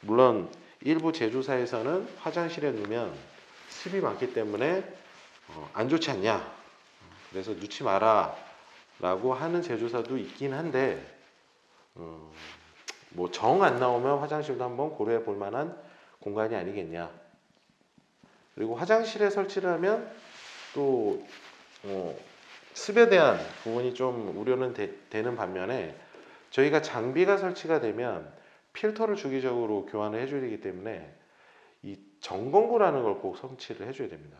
물론 일부 제조사에서는 화장실에 놓으면 습이 많기 때문에 안 좋지 않냐, 그래서 놓지 마라 라고 하는 제조사도 있긴 한데 뭐 정 안 나오면 화장실도 한번 고려해 볼 만한 공간이 아니겠냐. 그리고 화장실에 설치를 하면 또 습에 대한 부분이 좀 우려는 되는 반면에 저희가 장비가 설치가 되면 필터를 주기적으로 교환을 해줘야 되기 때문에 이 점검구라는 걸 꼭 설치를 해줘야 됩니다.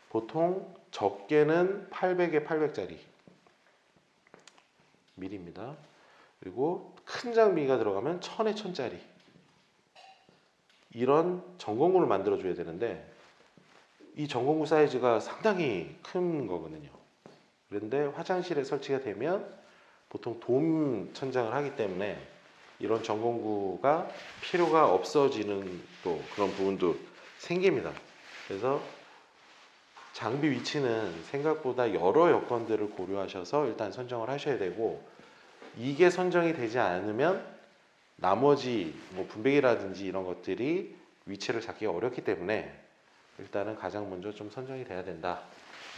보통 적게는 800에 800짜리 밀입니다. 그리고 큰 장비가 들어가면 1000에 1000짜리 이런 점검구를 만들어 줘야 되는데 이 점검구 사이즈가 상당히 큰 거거든요. 그런데 화장실에 설치가 되면 보통 돔 천장을 하기 때문에 이런 점검구가 필요가 없어지는 또 그런 부분도 생깁니다. 그래서 장비 위치는 생각보다 여러 여건들을 고려하셔서 일단 선정을 하셔야 되고, 이게 선정이 되지 않으면 나머지 뭐 분배기라든지 이런 것들이 위치를 잡기가 어렵기 때문에 일단은 가장 먼저 좀 선정이 돼야 된다,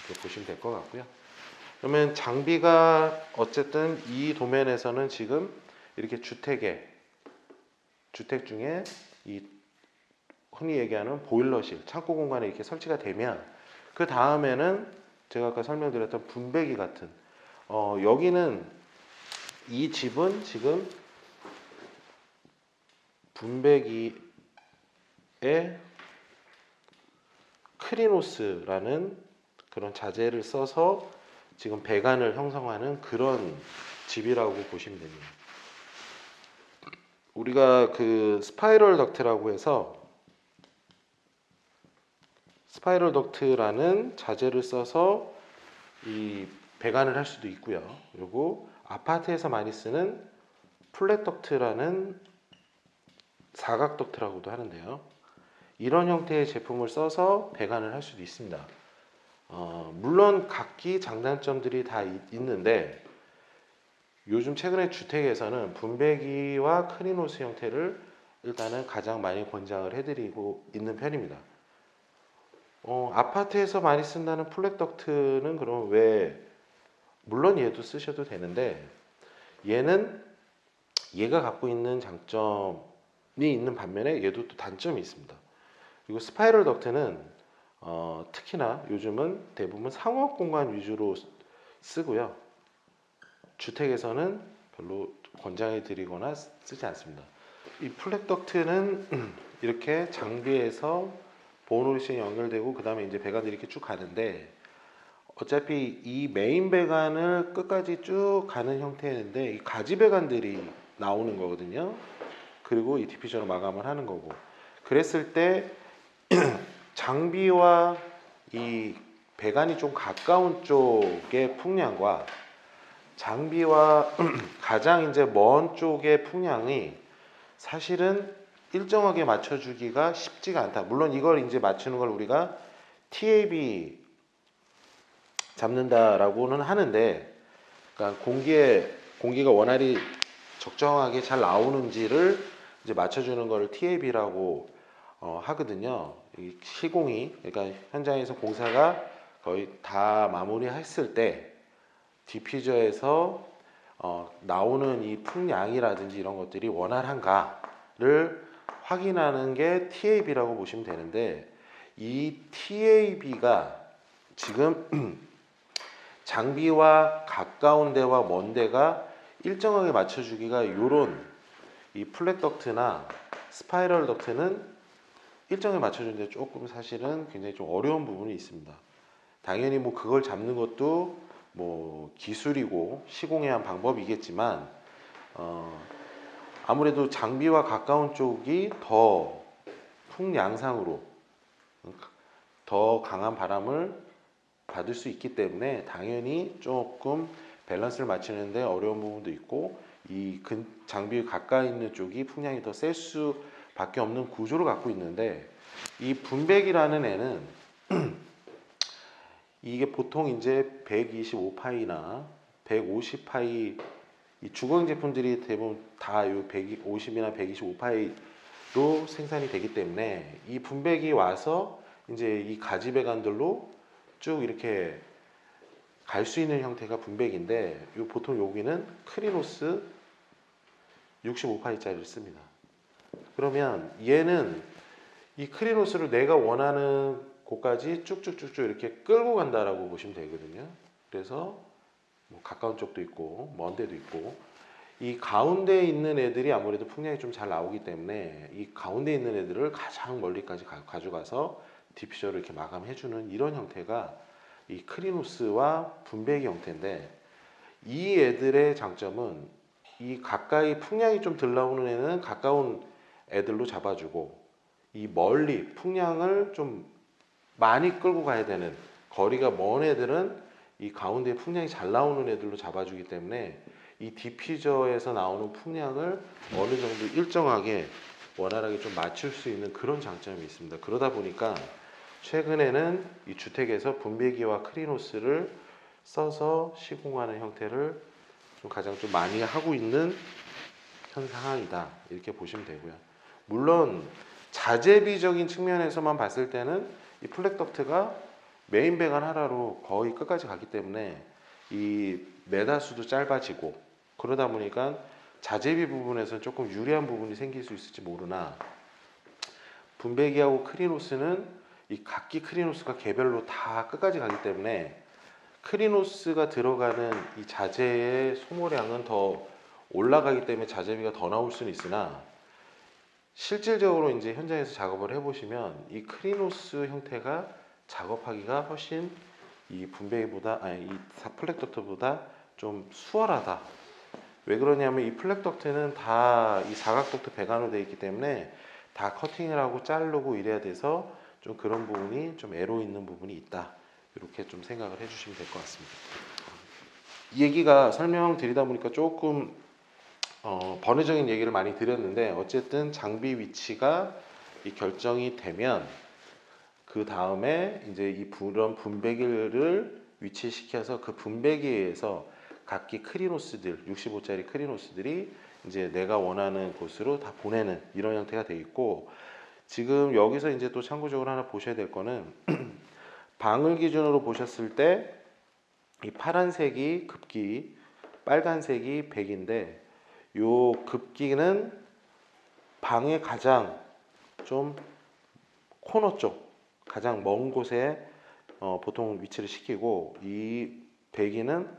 이렇게 보시면 될 것 같고요. 그러면 장비가 어쨌든 이 도면에서는 지금 이렇게 주택 중에 이 흔히 얘기하는 보일러실, 창고 공간에 이렇게 설치가 되면 그 다음에는 제가 아까 설명드렸던 분배기 같은 여기는 이 집은 지금 분배기에 크리노스라는 그런 자재를 써서 지금 배관을 형성하는 그런 집이라고 보시면 됩니다. 우리가 그 스파이럴 덕트라고 해서 스파이럴 덕트라는 자재를 써서 이 배관을 할 수도 있고요. 그리고 아파트에서 많이 쓰는 플랫 덕트라는 사각 덕트라고도 하는데요. 이런 형태의 제품을 써서 배관을 할 수도 있습니다. 물론 각기 장단점들이 다 있는데 요즘 최근에 주택에서는 분배기와 크리노스 형태를 일단은 가장 많이 권장을 해드리고 있는 편입니다. 아파트에서 많이 쓴다는 플랫 덕트는 그럼 왜, 물론 얘도 쓰셔도 되는데 얘가 갖고 있는 장점이 있는 반면에 얘도 또 단점이 있습니다. 그리고 스파이럴 덕트는 특히나 요즘은 대부분 상업 공간 위주로 쓰고요. 주택에서는 별로 권장해 드리거나 쓰지 않습니다. 이 플랫 덕트는 이렇게 장비에서 보온홀이 연결되고 그 다음에 이제 배관들이 이렇게 쭉 가는데, 어차피 이 메인 배관을 끝까지 쭉 가는 형태인데 이 가지 배관들이 나오는 거거든요. 그리고 이 디퓨저로 마감을 하는 거고, 그랬을 때 장비와 이 배관이 좀 가까운 쪽의 풍량과 장비와 가장 이제 먼 쪽의 풍량이 사실은 일정하게 맞춰주기가 쉽지가 않다. 물론 이걸 이제 맞추는 걸 우리가 TAB 잡는다라고는 하는데, 그러니까 공기가 원활히 적정하게 잘 나오는지를 이제 맞춰주는 걸 TAB라고 하거든요. 이 시공이, 그러니까 현장에서 공사가 거의 다 마무리했을 때 디퓨저에서 나오는 이 풍량이라든지 이런 것들이 원활한가를 확인하는 게 TAB라고 보시면 되는데, 이 TAB가 지금 장비와 가까운 데와 먼 데가 일정하게 맞춰주기가 요런 이 플랫 덕트나 스파이럴 덕트는 일정하게 맞춰주는데 조금 사실은 굉장히 좀 어려운 부분이 있습니다. 당연히 뭐 그걸 잡는 것도 뭐 기술이고 시공에 한 방법이겠지만 아무래도 장비와 가까운 쪽이 더 풍량상으로 더 강한 바람을 받을 수 있기 때문에 당연히 조금 밸런스를 맞추는데 어려운 부분도 있고, 이 장비 가까이 있는 쪽이 풍량이 더 셀 수밖에 없는 구조를 갖고 있는데, 이 분배기라는 애는 이게 보통 이제 125파이나 150파이 이 주거용 제품들이 대부분 다 요 150이나 125파이로 생산이 되기 때문에 이 분배기 와서 이제 이 가지 배관들로 쭉 이렇게 갈 수 있는 형태가 분백인데 보통 여기는 크리노스 65파이짜리를 씁니다. 그러면 얘는 이 크리노스를 내가 원하는 곳까지 쭉쭉쭉쭉 이렇게 끌고 간다라고 보시면 되거든요. 그래서 뭐 가까운 쪽도 있고 먼 데도 있고, 이 가운데 있는 애들이 아무래도 풍량이 좀 잘 나오기 때문에 이 가운데 있는 애들을 가장 멀리까지 가져가서 디퓨저를 이렇게 마감해주는 이런 형태가 이 크리노스와 분배기 형태인데, 이 애들의 장점은 이 가까이 풍량이 좀 덜 나오는 애는 가까운 애들로 잡아주고, 이 멀리 풍량을 좀 많이 끌고 가야 되는 거리가 먼 애들은 이 가운데 풍량이 잘 나오는 애들로 잡아주기 때문에 이 디퓨저에서 나오는 풍량을 어느 정도 일정하게 원활하게 좀 맞출 수 있는 그런 장점이 있습니다. 그러다 보니까 최근에는 이 주택에서 분배기와 크리노스를 써서 시공하는 형태를 좀 가장 좀 많이 하고 있는 현 상황이다, 이렇게 보시면 되고요. 물론 자재비적인 측면에서만 봤을 때는 이 플랫덕트가 메인 배관 하나로 거의 끝까지 가기 때문에 이 매다수도 짧아지고, 그러다 보니까 자재비 부분에서 조금 유리한 부분이 생길 수 있을지 모르나, 분배기하고 크리노스는 이 각기 크리노스가 개별로 다 끝까지 가기 때문에 크리노스가 들어가는 이 자재의 소모량은 더 올라가기 때문에 자재비가 더 나올 수는 있으나, 실질적으로 이제 현장에서 작업을 해보시면 이 크리노스 형태가 작업하기가 훨씬 이 분배기보다, 아니 이 플랫덕트보다 좀 수월하다. 왜 그러냐면 이 플랫덕트는 다 이 사각덕트 배관으로 되어 있기 때문에 다 커팅을 하고 자르고 이래야 돼서 좀 그런 부분이 좀 애로 있는 부분이 있다, 이렇게 좀 생각을 해주시면 될 것 같습니다. 이 얘기가 설명드리다 보니까 조금 번외적인 얘기를 많이 드렸는데, 어쨌든 장비 위치가 이 결정이 되면 그 다음에 이제 이 그런 분배기를 위치시켜서 그 분배기에서 각기 크리노스들 65짜리 크리노스들이 이제 내가 원하는 곳으로 다 보내는 이런 형태가 되어 있고, 지금 여기서 이제 또 참고적으로 하나 보셔야 될 거는 방을 기준으로 보셨을 때 이 파란색이 급기, 빨간색이 백인데, 요 급기는 방의 가장 좀 코너 쪽, 가장 먼 곳에 보통 위치를 시키고, 이 배기는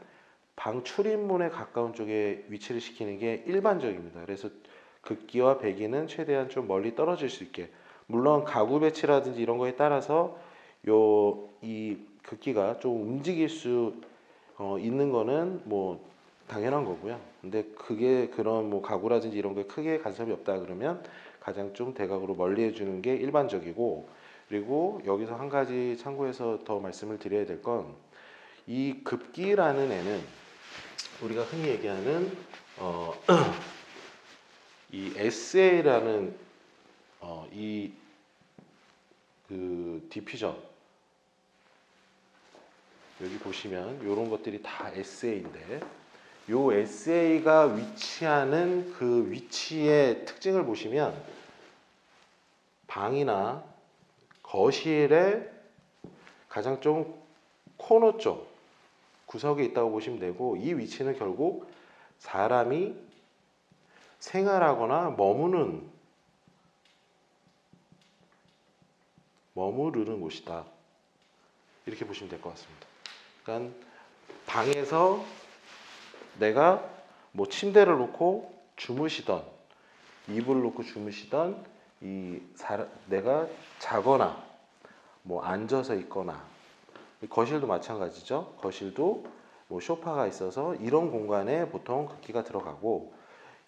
방 출입문에 가까운 쪽에 위치를 시키는 게 일반적입니다. 그래서 급기와 배기는 최대한 좀 멀리 떨어질 수 있게, 물론 가구 배치라든지 이런 거에 따라서 이 급기가 좀 움직일 수 있는 거는 뭐 당연한 거고요. 근데 그게 그런 뭐 가구라든지 이런 거에 크게 간섭이 없다 그러면 가장 좀 대각으로 멀리 해주는 게 일반적이고, 그리고 여기서 한 가지 참고해서 더 말씀을 드려야 될 건, 이 급기라는 애는 우리가 흔히 얘기하는 이 SA라는 이 그 디퓨저, 여기 보시면 이런 것들이 다 SA인데, 요 SA가 위치하는 그 위치의 특징을 보시면 방이나 거실의 가장 좀 코너 쪽 구석에 있다고 보시면 되고, 이 위치는 결국 사람이 생활하거나 머무르는 곳이다, 이렇게 보시면 될 것 같습니다. 그러니까 방에서 내가 뭐 침대를 놓고 주무시던, 이불을 놓고 주무시던, 내가 자거나 뭐 앉아서 있거나, 거실도 마찬가지죠. 거실도 뭐 소파가 있어서 이런 공간에 보통 급기가 들어가고,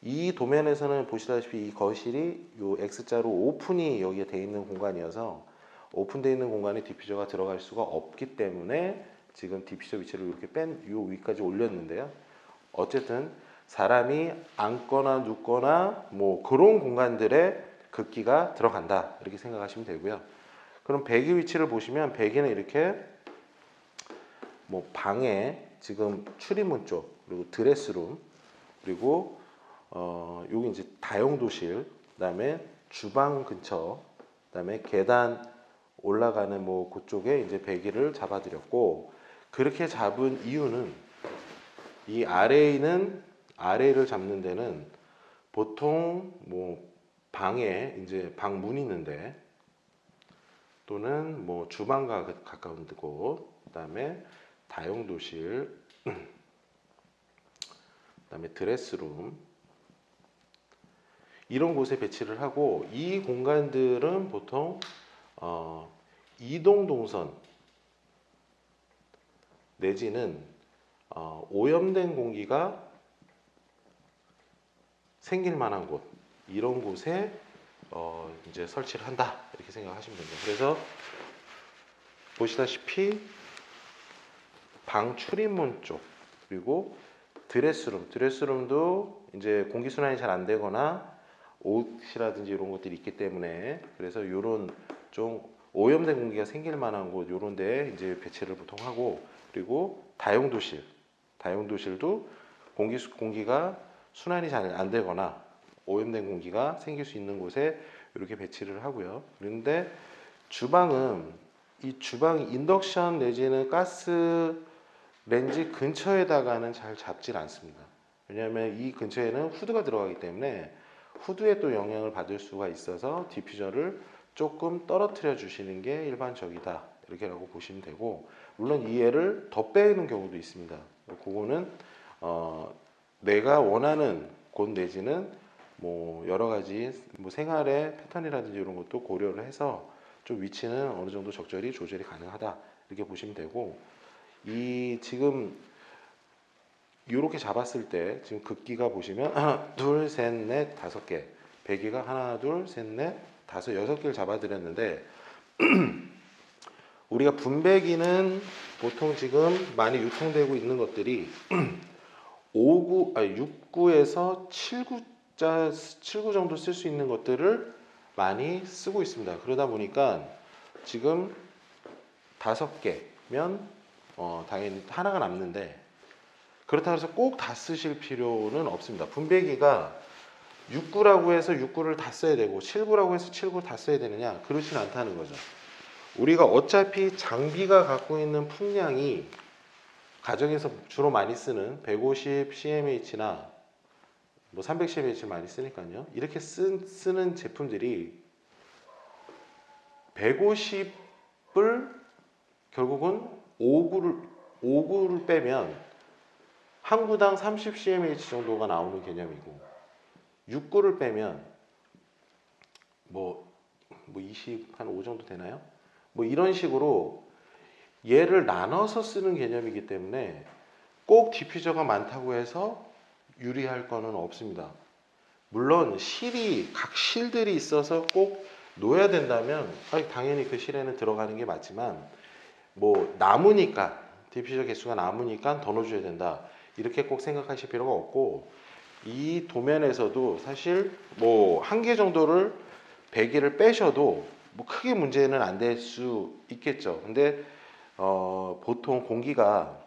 이 도면에서는 보시다시피 이 거실이 요 X자로 오픈이 여기에 되어 있는 공간이어서 오픈되어 있는 공간에 디퓨저가 들어갈 수가 없기 때문에 지금 디퓨저 위치를 이렇게 요 위까지 올렸는데요. 어쨌든 사람이 앉거나 눕거나 뭐 그런 공간들에 급기가 들어간다, 이렇게 생각하시면 되고요. 그럼 배기 위치를 보시면, 배기는 이렇게 뭐 방에 지금 출입문 쪽, 그리고 드레스룸, 그리고 여기 이제 다용도실, 그다음에 주방 근처, 그다음에 계단 올라가는 뭐 그쪽에 이제 배기를 잡아드렸고, 그렇게 잡은 이유는 이 아래에는 아래를 잡는 데는 보통 뭐 방에 이제 방문이 있는데 또는 뭐 주방과 가까운 곳, 그다음에 다용도실, 그다음에 드레스룸 이런 곳에 배치를 하고 이 공간들은 보통 이동 동선 내지는 오염된 공기가 생길 만한 곳 이런 곳에 이제 설치를 한다 이렇게 생각하시면 됩니다. 그래서 보시다시피 방 출입문 쪽 그리고 드레스룸도 이제 공기 순환이 잘 안 되거나 옷이라든지 이런 것들이 있기 때문에 그래서 이런 좀 오염된 공기가 생길 만한 곳 이런 데 이제 배치를 보통 하고 그리고 다용도실도 공기가 순환이 잘 안 되거나 오염된 공기가 생길 수 있는 곳에 이렇게 배치를 하고요. 그런데 주방은 이 주방 인덕션 내지는 가스 렌지 근처에다가는 잘 잡질 않습니다. 왜냐하면 이 근처에는 후드가 들어가기 때문에 후드에 또 영향을 받을 수가 있어서 디퓨저를 조금 떨어뜨려 주시는 게 일반적이다 이렇게라고 보시면 되고 물론 이 애를 더 빼는 경우도 있습니다. 그거는 내가 원하는 곳 내지는 뭐 여러 가지 뭐 생활의 패턴이라든지 이런 것도 고려를 해서 좀 위치는 어느 정도 적절히 조절이 가능하다 이렇게 보시면 되고 이 지금 이렇게 잡았을 때 지금 급기가 보시면 하나, 둘, 셋, 넷, 다섯 개 배기가 하나, 둘, 셋, 넷, 다섯, 여섯 개를 잡아드렸는데 우리가 분배기는 보통 지금 많이 유통되고 있는 것들이 6구에서 7구 정도 쓸 수 있는 것들을 많이 쓰고 있습니다. 그러다 보니까 지금 다섯 개면 당연히 하나가 남는데 그렇다고 해서 꼭 다 쓰실 필요는 없습니다. 분배기가 6구라고 해서 6구를 다 써야 되고 7구라고 해서 7구 다 써야 되느냐? 그렇진 않다는 거죠. 우리가 어차피 장비가 갖고 있는 풍량이 가정에서 주로 많이 쓰는 150 CMH나 뭐 300 CMH를 많이 쓰니까요. 이렇게 쓰는 제품들이 150을 결국은 5구를 빼면 한 구당 30 CMH 정도가 나오는 개념이고 6구를 빼면 뭐 20, 한 5 정도 되나요? 뭐 이런 식으로 얘를 나눠서 쓰는 개념이기 때문에 꼭 디퓨저가 많다고 해서 유리할 거는 없습니다. 물론 각 실들이 있어서 꼭 놓아야 된다면 당연히 그 실에는 들어가는 게 맞지만 뭐 남으니까 디퓨저 개수가 남으니까 더 넣어줘야 된다 이렇게 꼭 생각하실 필요가 없고 이 도면에서도 사실 뭐 한 개 정도를 배기를 빼셔도 뭐 크게 문제는 안 될 수 있겠죠. 근데 보통 공기가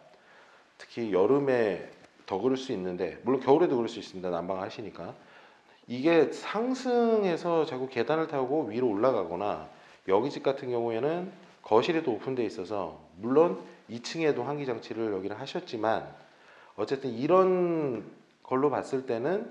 특히 여름에 더 그럴 수 있는데 물론 겨울에도 그럴 수 있습니다. 난방 하시니까 이게 상승해서 자꾸 계단을 타고 위로 올라가거나 여기 집 같은 경우에는 거실에도 오픈되어 있어서 물론 2층에도 환기 장치를 여기는 하셨지만 어쨌든 이런 걸로 봤을 때는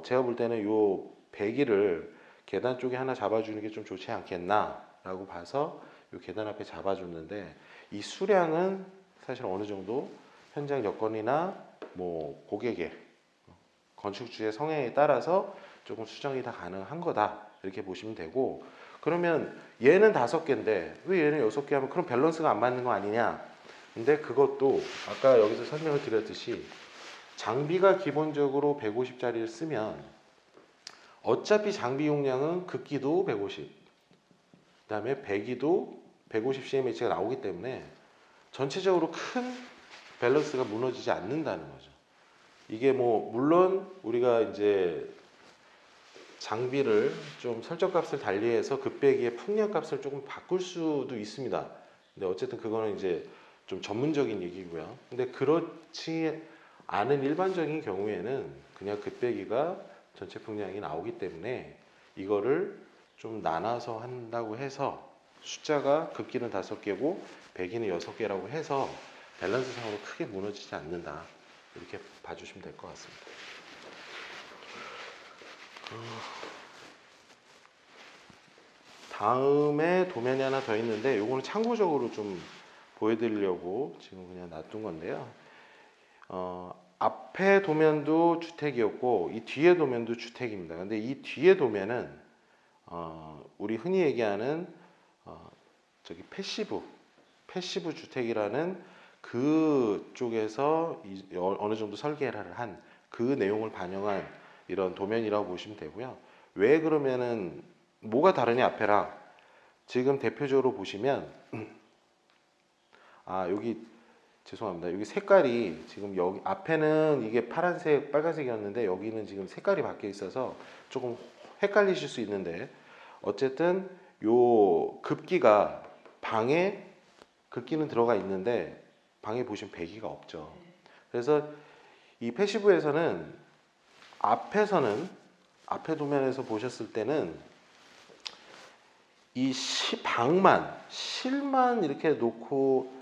제가 볼 때는 요 배기를 계단 쪽에 하나 잡아주는 게 좀 좋지 않겠나라고 봐서 요 계단 앞에 잡아줬는데 이 수량은 사실 어느 정도 현장 여건이나 뭐 고객의 건축주의 성향에 따라서 조금 수정이 다 가능한 거다 이렇게 보시면 되고 그러면 얘는 5개인데 왜 얘는 6개 하면 그럼 밸런스가 안 맞는 거 아니냐 근데 그것도 아까 여기서 설명을 드렸듯이 장비가 기본적으로 150짜리를 쓰면 어차피 장비 용량은 급기도 150 그다음에 배기도 150 CMH가 나오기 때문에 전체적으로 큰 밸런스가 무너지지 않는다는 거죠. 이게 뭐 물론 우리가 이제 장비를 좀 설정값을 달리해서 급배기의 풍량값을 조금 바꿀 수도 있습니다. 근데 어쨌든 그거는 이제 좀 전문적인 얘기고요. 근데 그렇지 않은 일반적인 경우에는 그냥 급배기가 전체 풍량이 나오기 때문에 이거를 좀 나눠서 한다고 해서 숫자가 급기는 5개고 배기는 6개라고 해서 밸런스상으로 크게 무너지지 않는다. 이렇게 봐주시면 될 것 같습니다. 다음에 도면이 하나 더 있는데 요거는 참고적으로 좀 보여드리려고 지금 그냥 놔둔 건데요. 앞에 도면도 주택이었고 이 뒤에 도면도 주택입니다. 근데 이 뒤에 도면은 우리 흔히 얘기하는 저기 패시브 주택이라는 그쪽에서 어느 정도 설계를 한 그 내용을 반영한 이런 도면이라고 보시면 되고요. 왜 그러면은 뭐가 다르냐 앞에랑 지금 대표적으로 보시면 여기 죄송합니다. 여기 색깔이 지금 여기 앞에는 이게 파란색, 빨간색이었는데 여기는 지금 색깔이 바뀌어 있어서 조금 헷갈리실 수 있는데 어쨌든 요 급기가 방에 급기는 들어가 있는데 방에 보시면 배기가 없죠. 그래서 이 패시브에서는 앞에 도면에서 보셨을 때는 이 실만 이렇게 놓고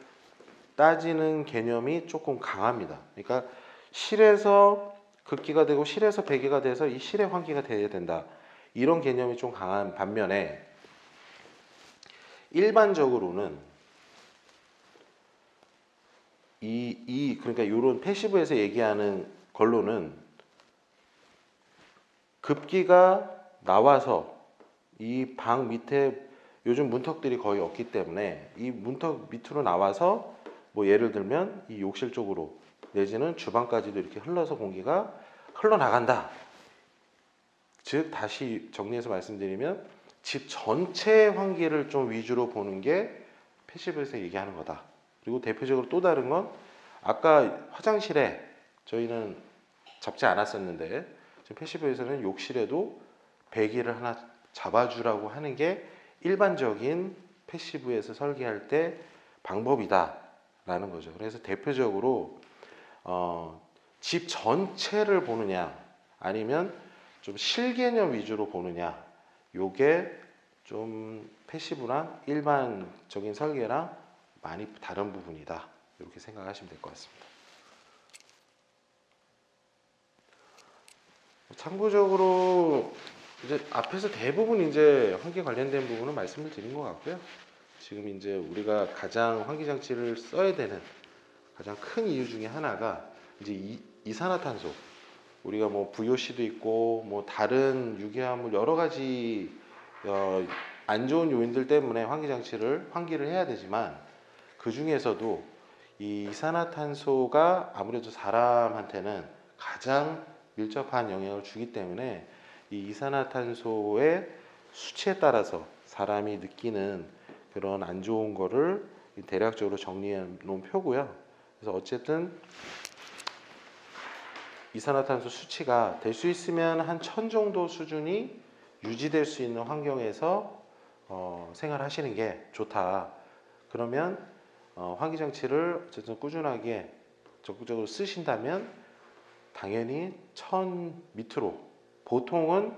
따지는 개념이 조금 강합니다. 그러니까 실에서 극기가 되고 실에서 배기가 돼서 이 실의 환기가 돼야 된다. 이런 개념이 좀 강한 반면에 일반적으로는 그러니까 이런 패시브에서 얘기하는 걸로는 급기가 나와서 이 방 밑에 요즘 문턱들이 거의 없기 때문에 이 문턱 밑으로 나와서 뭐 예를 들면 이 욕실 쪽으로 내지는 주방까지도 이렇게 흘러서 공기가 흘러나간다. 즉 다시 정리해서 말씀드리면 집 전체 환기를 좀 위주로 보는 게 패시브에서 얘기하는 거다. 그리고 대표적으로 또 다른 건 아까 화장실에 저희는 잡지 않았었는데 지금 패시브에서는 욕실에도 배기를 하나 잡아주라고 하는 게 일반적인 패시브에서 설계할 때 방법이다라는 거죠. 그래서 대표적으로 집 전체를 보느냐 아니면 좀 실개념 위주로 보느냐 요게 좀 패시브랑 일반적인 설계랑 많이 다른 부분이다. 이렇게 생각하시면 될 것 같습니다. 참고적으로 이제 앞에서 대부분 이제 환기 관련된 부분은 말씀을 드린 것 같고요. 지금 이제 우리가 가장 환기 장치를 써야 되는 가장 큰 이유 중에 하나가 이제 이산화탄소. 우리가 뭐 VOC도 있고 뭐 다른 유해화물 여러 가지 안 좋은 요인들 때문에 환기를 해야 되지만 그 중에서도 이 이산화탄소가 아무래도 사람한테는 가장 밀접한 영향을 주기 때문에 이 이산화탄소의 수치에 따라서 사람이 느끼는 그런 안 좋은 거를 대략적으로 정리해 놓은 표고요. 그래서 어쨌든 이산화탄소 수치가 될 수 있으면 한 1000 정도 수준이 유지될 수 있는 환경에서 생활하시는 게 좋다. 그러면 환기장치를 어쨌든 꾸준하게 적극적으로 쓰신다면 당연히 1000 밑으로 보통은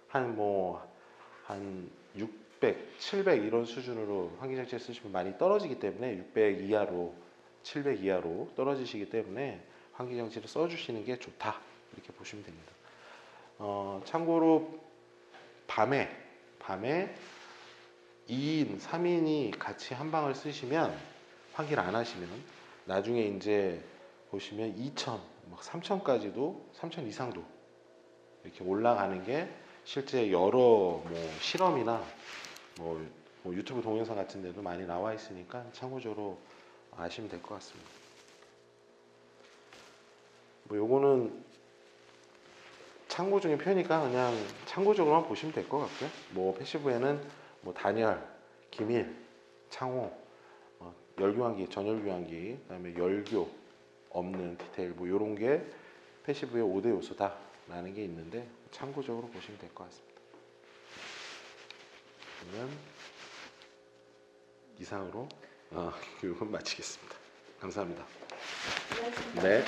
한 600, 700 이런 수준으로 환기장치를 쓰시면 많이 떨어지기 때문에 600 이하로 700 이하로 떨어지시기 때문에 환기장치를 써주시는 게 좋다 이렇게 보시면 됩니다. 참고로 밤에 2인, 3인이 같이 한 방을 쓰시면 환기를 안 하시면 나중에 이제 보시면 2000, 3000까지도 3000 이상도 이렇게 올라가는 게 실제 여러 실험이나 뭐 유튜브 동영상 같은 데도 많이 나와 있으니까 참고적으로 아시면 될 것 같습니다. 요거는 참고 중인 표니까 그냥 참고적으로만 보시면 될 것 같고요. 패시브에는 단열, 기밀, 창호, 열교환기, 전열교환기, 그다음에 열교 없는 디테일 요런 게 패시브의 5대 요소다라는 게 있는데 참고적으로 보시면 될 것 같습니다. 그러면 이상으로 교육은 마치겠습니다. 감사합니다. 네.